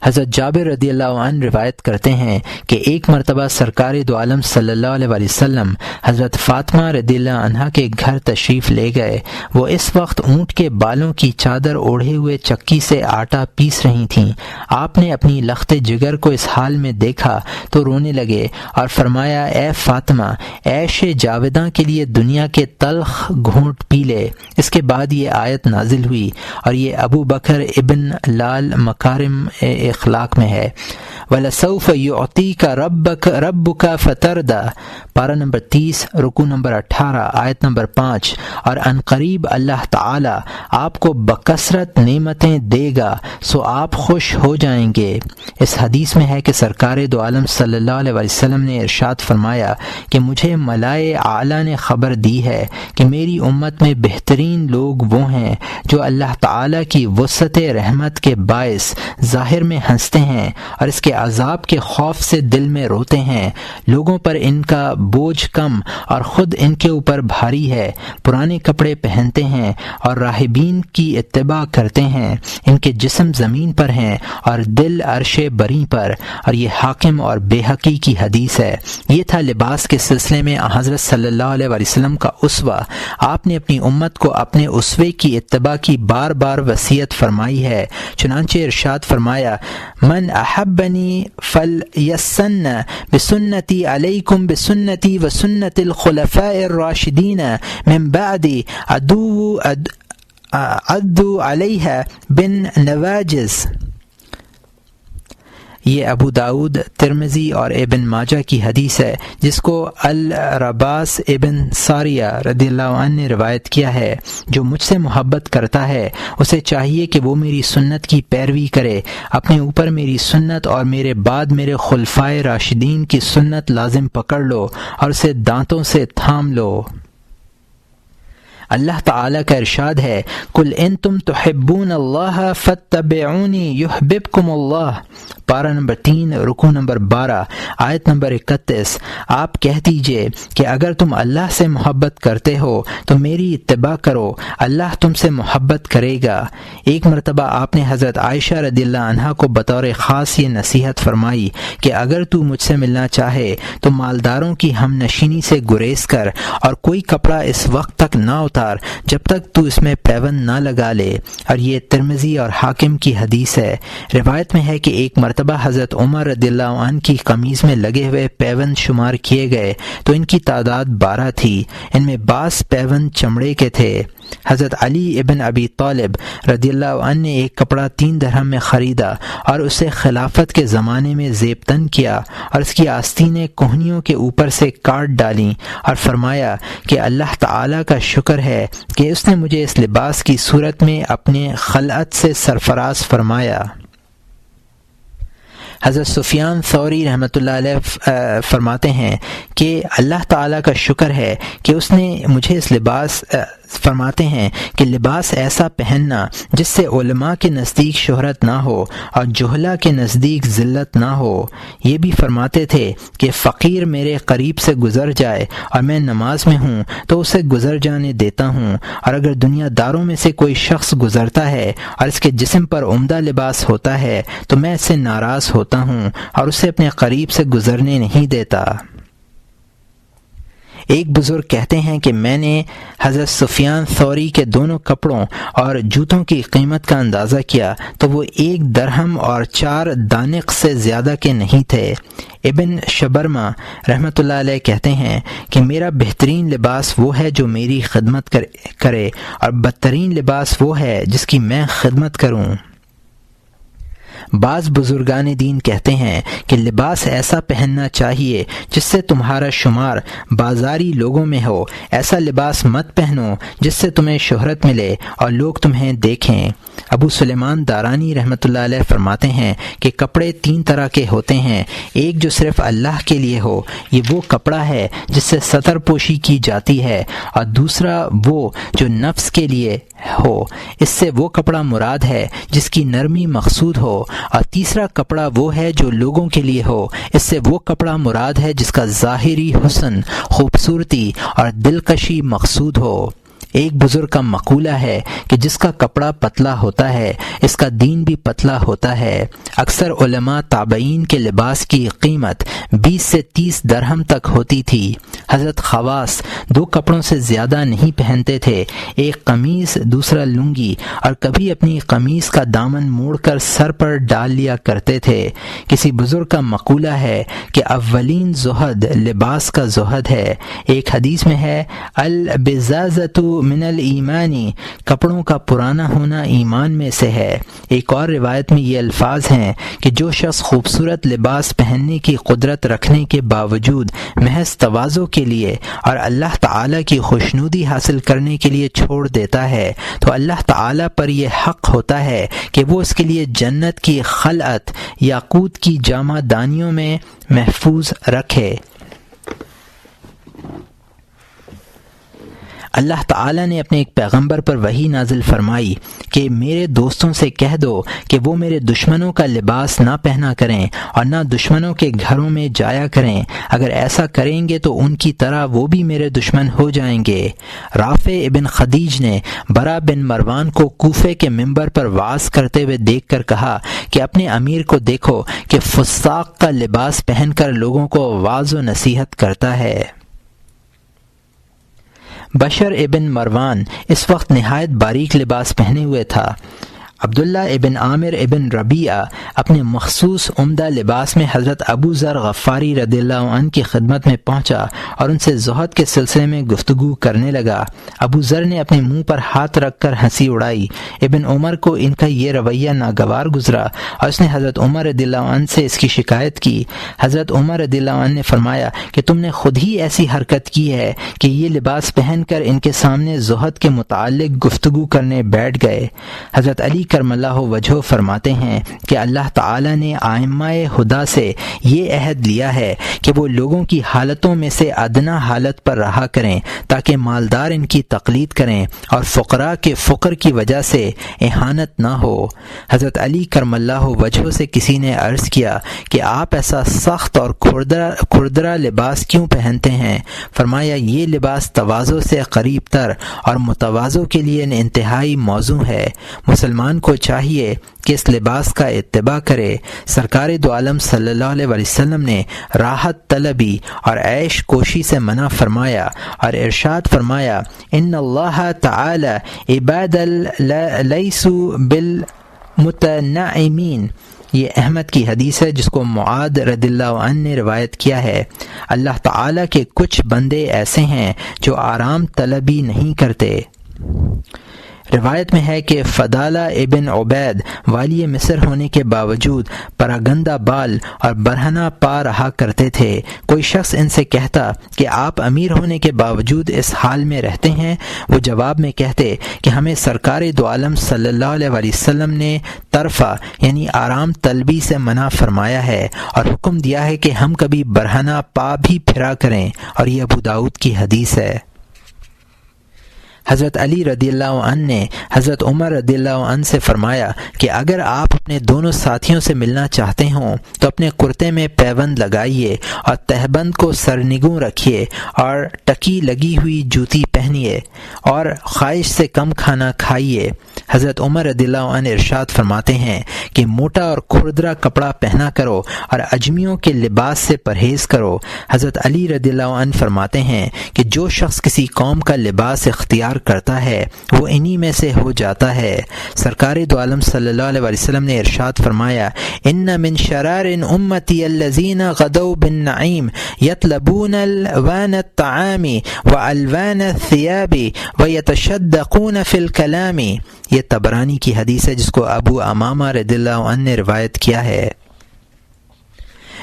حضرت جابر رضی اللہ عنہ روایت کرتے ہیں کہ ایک مرتبہ سرکار دو عالم صلی اللہ علیہ وسلم حضرت فاطمہ رضی اللہ عنہا کے گھر تشریف لے گئے۔ وہ اس وقت اونٹ کے بالوں کی چادر اوڑھے ہوئے چکی سے آٹا پیس رہی تھیں۔ آپ نے اپنی لخت جگر کو اس حال میں دیکھا تو رونے لگے اور فرمایا، اے فاطمہ، عیش جاوداں کے لیے دنیا کے تلخ گھونٹ پی لے۔ اس کے بعد یہ آیت نازل ہوئی، اور یہ ابو بکر ابن لال مکارم اخلاق میں ہے۔ وَلَسَوْفَ يُعْطِيكَ رَبُّكَ فَتَرْضَىٰ، پارہ نمبر 30، رکوع نمبر 18، آیت نمبر 5۔ اور ان قریب اللہ تعالی آپ کو بکثرت نعمتیں دے گا سو آپ خوش ہو جائیں گے۔ اس حدیث میں ہے کہ سرکار دو عالم صلی اللہ علیہ وسلم نے ارشاد فرمایا کہ مجھے ملائے اعلیٰ نے خبر دی ہے کہ میری امت میں بہترین لوگ وہ ہیں جو اللہ تعالی کی وسعت رحمت کے باعث ظاہر میں ہنستے ہیں اور اس کے عذاب کے خوف سے دل میں روتے ہیں۔ لوگوں پر ان کا بوجھ کم اور خود ان کے اوپر بھاری ہے، پرانے کپڑے پہنتے ہیں اور راہبین کی اتباع کرتے ہیں، ان کے جسم زمین پر ہیں اور دل عرش بری پر، اور یہ حاکم اور بیہقی کی حدیث ہے۔ یہ تھا لباس کے سلسلے میں حضرت صلی اللہ علیہ وسلم کا اسوہ۔ آپ نے اپنی امت کو اپنے اسوے کی اتباع کی بار بار وصیت فرمائی ہے، چنانچہ ارشاد فرمایا، من احبنی فلیسن بسنتی علیکم بسنتی وسنت الخلفاء الراشدین من بعدی عدوا علیہ بن نواجز۔ یہ ابو داؤد، ترمذی اور ابن ماجہ کی حدیث ہے جس کو الرباس ابن ساریہ رضی اللہ عنہ نے روایت کیا ہے۔ جو مجھ سے محبت کرتا ہے اسے چاہیے کہ وہ میری سنت کی پیروی کرے، اپنے اوپر میری سنت اور میرے بعد میرے خلفائے راشدین کی سنت لازم پکڑ لو اور اسے دانتوں سے تھام لو۔ اللہ تعالیٰ کا ارشاد ہے، قل ان تم تحبون اللہ فاتبعونی یحببکم اللہ، پارہ نمبر 3، رکوع نمبر 12، آیت نمبر 31۔ آپ کہہ دیجئے کہ اگر تم اللہ سے محبت کرتے ہو تو میری اتباع کرو، اللہ تم سے محبت کرے گا۔ ایک مرتبہ آپ نے حضرت عائشہ رضی اللہ عنہا کو بطور خاص یہ نصیحت فرمائی کہ اگر تو مجھ سے ملنا چاہے تو مالداروں کی ہم نشینی سے گریز کر اور کوئی کپڑا اس وقت تک نہ اتار جب تک تو اس میں پیوند نہ لگا لے، اور یہ ترمذی اور حاکم کی حدیث ہے۔ روایت میں ہے کہ ایک مرتبہ حضرت عمر رضی اللہ عنہ کی قمیض میں لگے ہوئے پیوند شمار کیے گئے تو ان کی تعداد 12 تھی، ان میں بعض پیوند چمڑے کے تھے۔ حضرت علی ابن ابی طالب رضی اللہ عنہ نے ایک کپڑا 3 درہم میں خریدا اور اسے خلافت کے زمانے میں زیبتن کیا اور اس کی آستینیں کوہنیوں کے اوپر سے کاٹ ڈالیں اور فرمایا کہ اللہ تعالیٰ کا شکر ہے کہ اس نے مجھے اس لباس کی صورت میں اپنے خلعت سے سرفراز فرمایا۔ حضرت سفیان ثوری رحمۃ اللہ علیہ فرماتے ہیں کہ اللہ تعالیٰ کا شکر ہے کہ اس نے مجھے اس فرماتے ہیں کہ لباس ایسا پہننا جس سے علماء کے نزدیک شہرت نہ ہو اور جہلا کے نزدیک ذلت نہ ہو۔ یہ بھی فرماتے تھے کہ فقیر میرے قریب سے گزر جائے اور میں نماز میں ہوں تو اسے گزر جانے دیتا ہوں، اور اگر دنیا داروں میں سے کوئی شخص گزرتا ہے اور اس کے جسم پر عمدہ لباس ہوتا ہے تو میں اس سے ناراض ہوتا ہوں اور اسے اپنے قریب سے گزرنے نہیں دیتا۔ ایک بزرگ کہتے ہیں کہ میں نے حضرت سفیان ثوری کے دونوں کپڑوں اور جوتوں کی قیمت کا اندازہ کیا تو وہ 1 درہم اور 4 دانق سے زیادہ کے نہیں تھے۔ ابن شبرما رحمۃ اللہ علیہ کہتے ہیں کہ میرا بہترین لباس وہ ہے جو میری خدمت کرے اور بدترین لباس وہ ہے جس کی میں خدمت کروں۔ بعض بزرگان دین کہتے ہیں کہ لباس ایسا پہننا چاہیے جس سے تمہارا شمار بازاری لوگوں میں ہو، ایسا لباس مت پہنو جس سے تمہیں شہرت ملے اور لوگ تمہیں دیکھیں۔ ابو سلیمان دارانی رحمۃ اللہ علیہ فرماتے ہیں کہ کپڑے 3 طرح کے ہوتے ہیں، ایک جو صرف اللہ کے لیے ہو، یہ وہ کپڑا ہے جس سے ستر پوشی کی جاتی ہے، اور دوسرا وہ جو نفس کے لیے ہو، اس سے وہ کپڑا مراد ہے جس کی نرمی مقصود ہو، اور تیسرا کپڑا وہ ہے جو لوگوں کے لیے ہو، اس سے وہ کپڑا مراد ہے جس کا ظاہری حسن، خوبصورتی اور دلکشی مقصود ہو۔ ایک بزرگ کا مقولہ ہے کہ جس کا کپڑا پتلا ہوتا ہے اس کا دین بھی پتلا ہوتا ہے۔ اکثر علماء تابعین کے لباس کی قیمت 20 سے 30 درہم تک ہوتی تھی۔ حضرت خواص 2 کپڑوں سے زیادہ نہیں پہنتے تھے، ایک قمیص دوسرا لنگی، اور کبھی اپنی قمیص کا دامن موڑ کر سر پر ڈال لیا کرتے تھے۔ کسی بزرگ کا مقولہ ہے کہ اولین زہد لباس کا زہد ہے۔ ایک حدیث میں ہے البزازۃ من الایمانی، کپڑوں کا پرانا ہونا ایمان میں سے ہے۔ ایک اور روایت میں یہ الفاظ ہیں کہ جو شخص خوبصورت لباس پہننے کی قدرت رکھنے کے باوجود محض تواضع کے لیے اور اللہ تعالیٰ کی خوشنودی حاصل کرنے کے لیے چھوڑ دیتا ہے تو اللہ تعالیٰ پر یہ حق ہوتا ہے کہ وہ اس کے لیے جنت کی خلعت یاقوت کی جامہ دانیوں میں محفوظ رکھے۔ اللہ تعالیٰ نے اپنے ایک پیغمبر پر وحی نازل فرمائی کہ میرے دوستوں سے کہہ دو کہ وہ میرے دشمنوں کا لباس نہ پہنا کریں اور نہ دشمنوں کے گھروں میں جایا کریں، اگر ایسا کریں گے تو ان کی طرح وہ بھی میرے دشمن ہو جائیں گے۔ رافع ابن خدیج نے برا بن مروان کو کوفے کے منبر پر وعظ کرتے ہوئے دیکھ کر کہا کہ اپنے امیر کو دیکھو کہ فساق کا لباس پہن کر لوگوں کو وعظ و نصیحت کرتا ہے۔ بشر ابن مروان اس وقت نہایت باریک لباس پہنے ہوئے تھا۔ عبداللہ ابن عامر ابن ربیعہ اپنے مخصوص عمدہ لباس میں حضرت ابو ذر غفاری رضی اللہ عنہ کی خدمت میں پہنچا اور ان سے زہد کے سلسلے میں گفتگو کرنے لگا۔ ابو ذر نے اپنے منہ پر ہاتھ رکھ کر ہنسی اڑائی۔ ابن عمر کو ان کا یہ رویہ ناگوار گزرا اور اس نے حضرت عمر رضی اللہ عنہ سے اس کی شکایت کی۔ حضرت عمر رضی اللہ عنہ نے فرمایا کہ تم نے خود ہی ایسی حرکت کی ہے کہ یہ لباس پہن کر ان کے سامنے زہد کے متعلق گفتگو کرنے بیٹھ گئے۔ حضرت علی کرم اللہ وجہہ فرماتے ہیں کہ اللہ تعالیٰ نے ائمہ ہدیٰ سے یہ عہد لیا ہے کہ وہ لوگوں کی حالتوں میں سے ادنا حالت پر رہا کریں تاکہ مالدار ان کی تقلید کریں اور فقراء کے فقر کی وجہ سے اہانت نہ ہو۔ حضرت علی کرم اللہ وجہہ سے کسی نے عرض کیا کہ آپ ایسا سخت اور کھردرا لباس کیوں پہنتے ہیں؟ فرمایا یہ لباس تواضع سے قریب تر اور متواضع کے لیے انتہائی موزوں ہے۔ مسلمان کو چاہیے کہ اس لباس کا اتباع کرے۔ سرکار دو عالم صلی اللہ علیہ وسلم نے راحت طلبی اور عیش کوشی سے منع فرمایا اور ارشاد فرمایا ان اللہ تعالی عباد لیسوا بالمتنعمین۔ یہ احمد کی حدیث ہے جس کو معاذ رضی اللہ عنہ نے روایت کیا ہے۔ اللہ تعالیٰ کے کچھ بندے ایسے ہیں جو آرام طلبی نہیں کرتے۔ روایت میں ہے کہ فضالہ ابن عبید والی مصر ہونے کے باوجود پراگندہ بال اور برہنہ پا رہا کرتے تھے۔ کوئی شخص ان سے کہتا کہ آپ امیر ہونے کے باوجود اس حال میں رہتے ہیں، وہ جواب میں کہتے کہ ہمیں سرکار دو عالم صلی اللہ علیہ وسلم نے طرفہ یعنی آرام طلبی سے منع فرمایا ہے اور حکم دیا ہے کہ ہم کبھی برہنہ پا بھی پھرا کریں، اور یہ ابو داؤد کی حدیث ہے۔ حضرت علی رضی اللہ عنہ نے حضرت عمر رضی اللہ عنہ سے فرمایا کہ اگر آپ اپنے دونوں ساتھیوں سے ملنا چاہتے ہوں تو اپنے کرتے میں پیوند لگائیے اور تہبند کو سرنگوں رکھیے اور ٹکی لگی ہوئی جوتی پہنیے اور خواہش سے کم کھانا کھائیے۔ حضرت عمر رضی اللہ عنہ ارشاد فرماتے ہیں کہ موٹا اور کھردرا کپڑا پہنا کرو اور اجمیوں کے لباس سے پرہیز کرو۔ حضرت علی رضی اللہ عنہ فرماتے ہیں کہ جو شخص کسی قوم کا لباس اختیار کرتا ہے وہ انہی میں سے ہو جاتا ہے۔ سرکار دو عالم صلی اللہ علیہ وسلم نے ارشاد فرمایا، ان من شرار امتی الذین غدوا بالنعیم یطلبون الوان الطعام والوان الثیاب ویتشدقون فی الکلام۔ یہ طبرانی کی حدیث ہے جس کو ابو امامہ رضی اللہ عنہ نے روایت کیا ہے۔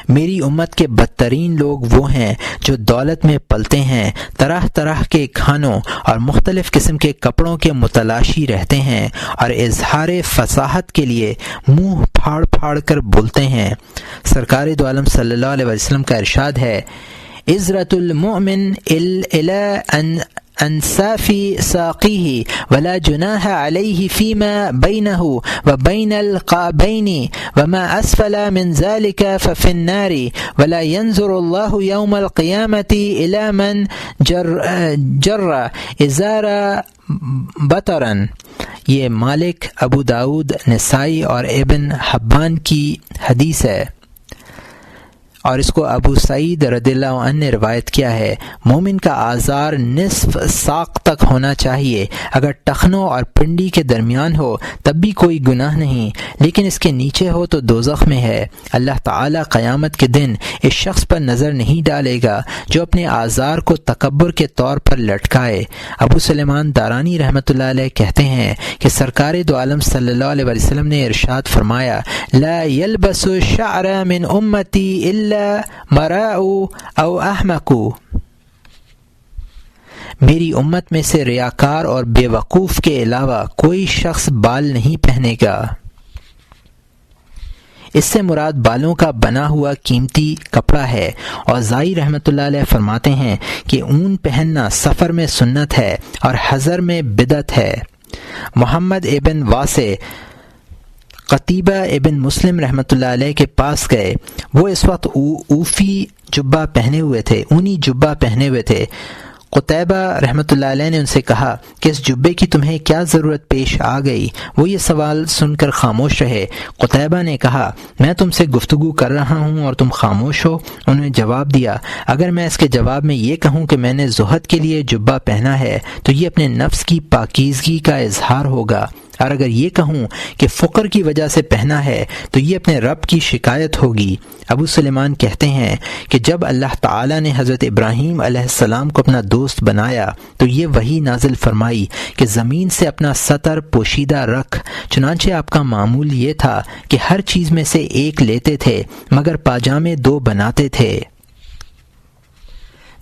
میری امت کے بدترین لوگ وہ ہیں جو دولت میں پلتے ہیں، طرح طرح کے کھانوں اور مختلف قسم کے کپڑوں کے متلاشی رہتے ہیں اور اظہار فصاحت کے لیے منہ پھاڑ پھاڑ کر بولتے ہیں۔ سرکار دو عالم صلی اللہ علیہ وسلم کا ارشاد ہے، عزرت المؤمن الی انصاف ساقیہ ولا جناح علیہ فیما بینہ وبین القعبین وما اسفل من ذلک ففی النار ولا ينظر اللہ یوم القیامۃ الی من جر ازار بطرا۔ یہ مالک، ابو داود، نسائی اور ابن حبان کی حدیث ہے اور اس کو ابو سعید رضی اللہ عنہ نے روایت کیا ہے۔ مومن کا آزار نصف ساق تک ہونا چاہیے، اگر ٹخنوں اور پنڈی کے درمیان ہو تب بھی کوئی گناہ نہیں، لیکن اس کے نیچے ہو تو دوزخ میں ہے۔ اللہ تعالی قیامت کے دن اس شخص پر نظر نہیں ڈالے گا جو اپنے آزار کو تکبر کے طور پر لٹکائے۔ ابو سلیمان دارانی رحمۃ اللہ علیہ کہتے ہیں کہ سرکار دو عالم صلی اللہ علیہ وسلم نے ارشاد فرمایا، لا يلبس الشعر من امتی الا مراء او احمق۔ میری امت میں سے ریاکار اور بے وقوف کے علاوہ کوئی شخص بال نہیں پہنے گا۔ اس سے مراد بالوں کا بنا ہوا قیمتی کپڑا ہے، اور زائی رحمۃ اللہ علیہ فرماتے ہیں کہ اون پہننا سفر میں سنت ہے اور حضر میں بدعت ہے۔ محمد ابن واسع قتیبہ ابن مسلم رحمۃ اللہ علیہ کے پاس گئے، وہ اس وقت اونی جبہ پہنے ہوئے تھے۔ قتیبہ رحمۃ اللہ علیہ نے ان سے کہا کہ اس جبے کی تمہیں کیا ضرورت پیش آ گئی؟ وہ یہ سوال سن کر خاموش رہے۔ قتیبہ نے کہا، میں تم سے گفتگو کر رہا ہوں اور تم خاموش ہو۔ انہوں نے جواب دیا، اگر میں اس کے جواب میں یہ کہوں کہ میں نے زہد کے لیے جبہ پہنا ہے تو یہ اپنے نفس کی پاکیزگی کا اظہار ہوگا، اور اگر یہ کہوں کہ فقر کی وجہ سے پہنا ہے تو یہ اپنے رب کی شکایت ہوگی۔ ابو سلیمان کہتے ہیں کہ جب اللہ تعالی نے حضرت ابراہیم علیہ السلام کو اپنا دوست بنایا تو یہ وحی نازل فرمائی کہ زمین سے اپنا سطر پوشیدہ رکھ۔ چنانچہ آپ کا معمول یہ تھا کہ ہر چیز میں سے ایک لیتے تھے مگر پاجامے دو بناتے تھے،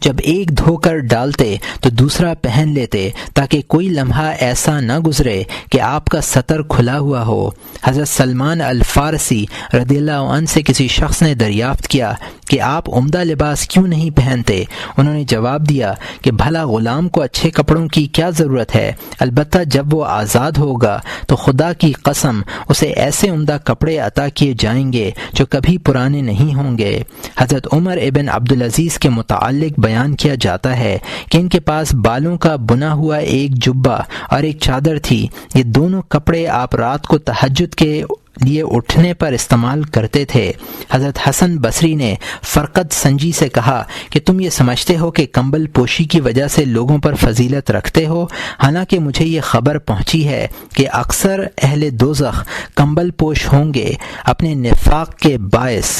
جب ایک دھو کر ڈالتے تو دوسرا پہن لیتے تاکہ کوئی لمحہ ایسا نہ گزرے کہ آپ کا سطر کھلا ہوا ہو۔ حضرت سلمان الفارسی رضی اللہ عنہ سے کسی شخص نے دریافت کیا کہ آپ عمدہ لباس کیوں نہیں پہنتے؟ انہوں نے جواب دیا کہ بھلا غلام کو اچھے کپڑوں کی کیا ضرورت ہے، البتہ جب وہ آزاد ہوگا تو خدا کی قسم اسے ایسے عمدہ کپڑے عطا کیے جائیں گے جو کبھی پرانے نہیں ہوں گے۔ حضرت عمر ابن عبدالعزیز کے متعلق بیان کیا جاتا ہے کہ ان کے پاس بالوں کا بنا ہوا ایک جبہ اور ایک چادر تھی، یہ دونوں کپڑے آپ رات کو تہجد کے لیے اٹھنے پر استعمال کرتے تھے۔ حضرت حسن بصری نے فرقد سنجی سے کہا کہ تم یہ سمجھتے ہو کہ کمبل پوشی کی وجہ سے لوگوں پر فضیلت رکھتے ہو، حالانکہ مجھے یہ خبر پہنچی ہے کہ اکثر اہل دوزخ کمبل پوش ہوں گے اپنے نفاق کے باعث۔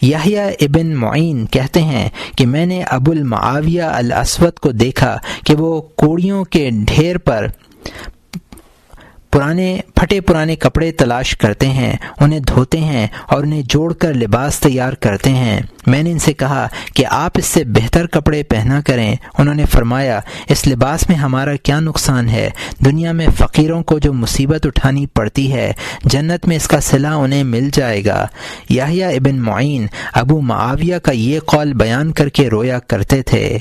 یحییٰ ابن معین کہتے ہیں کہ میں نے ابو المعاویہ الاسود کو دیکھا کہ وہ کوڑیوں کے ڈھیر پر پھٹے پرانے کپڑے تلاش کرتے ہیں، انہیں دھوتے ہیں اور انہیں جوڑ کر لباس تیار کرتے ہیں۔ میں نے ان سے کہا کہ آپ اس سے بہتر کپڑے پہنا کریں۔ انہوں نے فرمایا، اس لباس میں ہمارا کیا نقصان ہے؟ دنیا میں فقیروں کو جو مصیبت اٹھانی پڑتی ہے جنت میں اس کا صلہ انہیں مل جائے گا۔ یحییٰ ابن معین ابو معاویہ کا یہ قول بیان کر کے رویا کرتے تھے۔